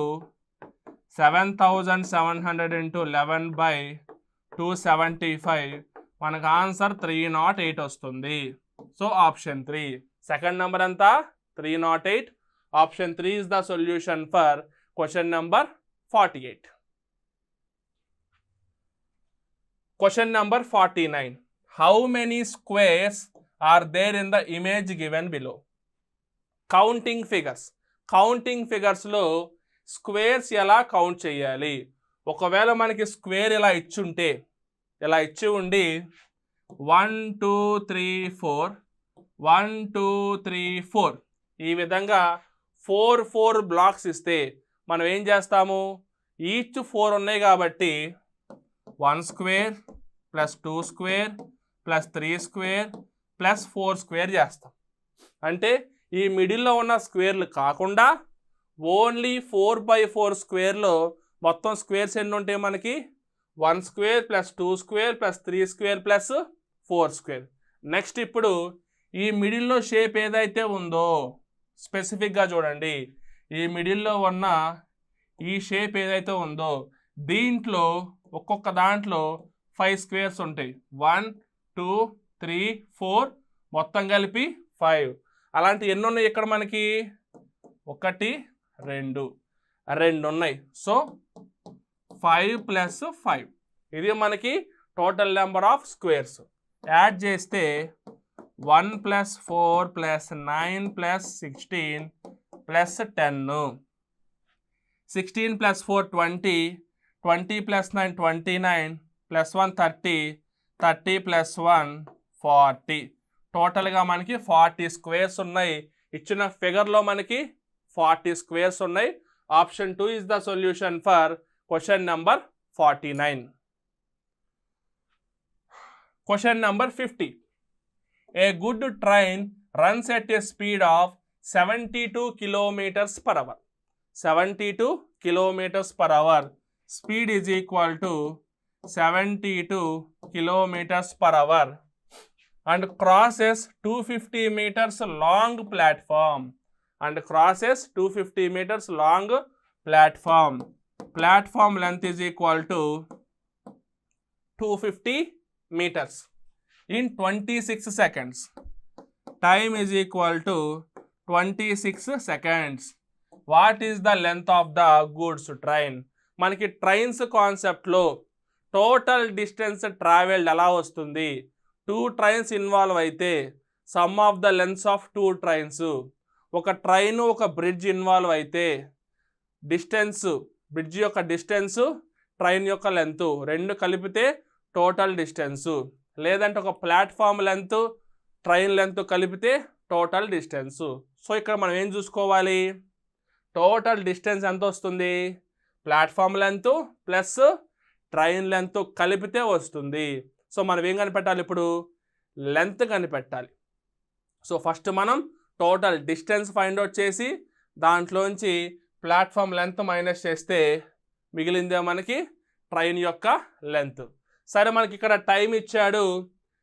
7,700 into 11 by 275. మనకు answer 308 వస్తుంది. So option 3. Second number ఎంత? 308. Option 3 is the solution for question number 48. Question number 49. How many squares are there in the image given below? Counting ఫిగర్స్లో squares ఎలా count చేయాలి? ఒకవేళ మనకి square ఇలా ఇచ్చి ఉండి 1 2 3 4 1 2 3 4 ఈ విధంగా 4 బ్లాక్స్ ఇస్తే మనం ఏం చేస్తాము? ఈచ్ 4 ఉన్నాయి కాబట్టి 1 square plus 2 square plus 3 square plus 4 square చేస్తాం. అంటే ఈ మిడిల్లో ఉన్న స్క్వేర్లు కాకుండా ఓన్లీ 4/4 స్క్వేర్లో మొత్తం స్క్వేర్స్ ఎన్ని ఉంటాయి మనకి? 1 square plus 2 square plus 3 square plus 4 square. Next ఇప్పుడు ఈ మిడిల్లో షేప్ ఏదైతే ఉందో స్పెసిఫిక్గా చూడండి. ఈ మిడిల్లో ఉన్న ఈ షేప్ ఏదైతే ఉందో దీంట్లో ఒక్కొక్క దాంట్లో 5 స్క్వేర్స్ ఉంటాయి. 1 2 3 4 మొత్తం కలిపి 5. అలాంటి ఎన్ని ఉన్నాయి ఇక్కడ మనకి? 1 2 ఉన్నాయి. సో 5 ప్లస్ 5 ఇది మనకి total number of squares. Add చేస్తే 1 plus 4 plus 9 plus 16 plus 10. 16 plus 4 20, 20 plus 9 29 plus 1 30, 30 plus 1 40. టోటల్గా మనకి 40 స్క్వేర్స్ ఉన్నాయి. ఇచ్చిన ఫిగర్లో మనకి 40 స్క్వేర్స్ ఉన్నాయి. Option 2 is the solution for question number 49. Question number 50. A good train runs at a speed of 72 kilometers per hour. 72 kilometers per hour. Speed is equal to 72 kilometers per hour and crosses 250 meters long platform. And crosses 250 meters long platform. Platform length is equal to 250 meters in 26 seconds. Time is equal to 26 seconds. What is the length of the goods train? మనకి trains కాన్సెప్ట్లో total distance travelled ఎలా వస్తుంది? 2 trains involve అయితే some of the lengths of 2 trains. ఒక train ఒక bridge involve అయితే distance, bridge యొక్క distance train యొక్క లెంత్ రెండు కలిపితే టోటల్ డిస్టెన్సు. లేదంటే ఒక ప్లాట్ఫామ్ లెంత్ ట్రైన్ లెంత్ కలిపితే టోటల్ డిస్టెన్సు. సో ఇక్కడ మనం ఏం చూసుకోవాలి? టోటల్ డిస్టెన్స్ ఎంత వస్తుంది? Platform length plus train length కలిపితే వస్తుంది. సో మనం ఏం కనిపెట్టాలి? ఇప్పుడు లెంత్ కనిపెట్టాలి. సో ఫస్ట్ మనం టోటల్ డిస్టెన్స్ ఫైండ్ అవుట్ చేసి దాంట్లోంచి ప్లాట్ఫామ్ లెంత్ మైనస్ చేస్తే మిగిలిందే మనకి ట్రైన్ యొక్క లెంత్. సరే, మనకి ఇక్కడ టైం ఇచ్చాడు,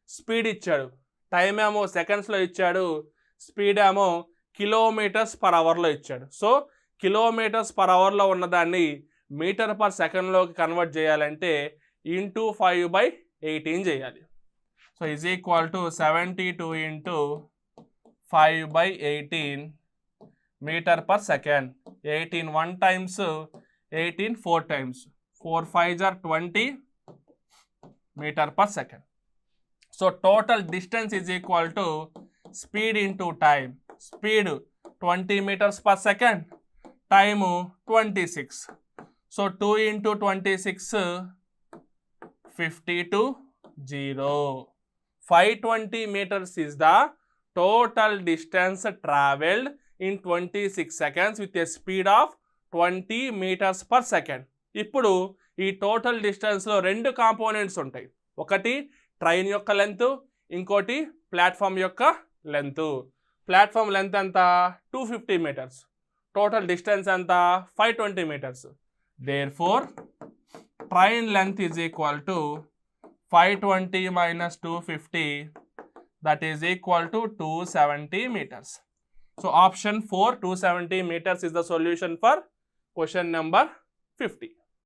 స్పీడ్ ఇచ్చాడు. టైం ఏమో సెకండ్స్లో ఇచ్చాడు, స్పీడ్ ఏమో కిలోమీటర్స్ పర్ అవర్లో ఇచ్చాడు. సో కిలోమీటర్స్ పర్ అవర్లో ఉన్నదాన్ని మీటర్ పర్ సెకండ్లోకి కన్వర్ట్ చేయాలంటే ఇంటూ 5/18 చేయాలి. So is equal to 72 into 5/18 metre per second. 18 1 times, 18 4 times, 4 5s are 20 metre per second. So total distance is equal to speed into time. Speed 20 meters per second, time 26. So 2 into 26 52 0. 520 meters is the total distance traveled in 26 seconds with a speed of 20 meters per second. ఇప్పుడు ఈ total డిస్టెన్స్లో 2 components ఉంటాయి. ఒకటి train యొక్క length, ఇంకోటి platform యొక్క length. Platform length ఎంత? 250 meters. Total distance ఎంత? 520 meters. Therefore, train length is equal to 520 minus 250, that is equal to 270 meters. So option 4, 270 meters is the solution for question number 50.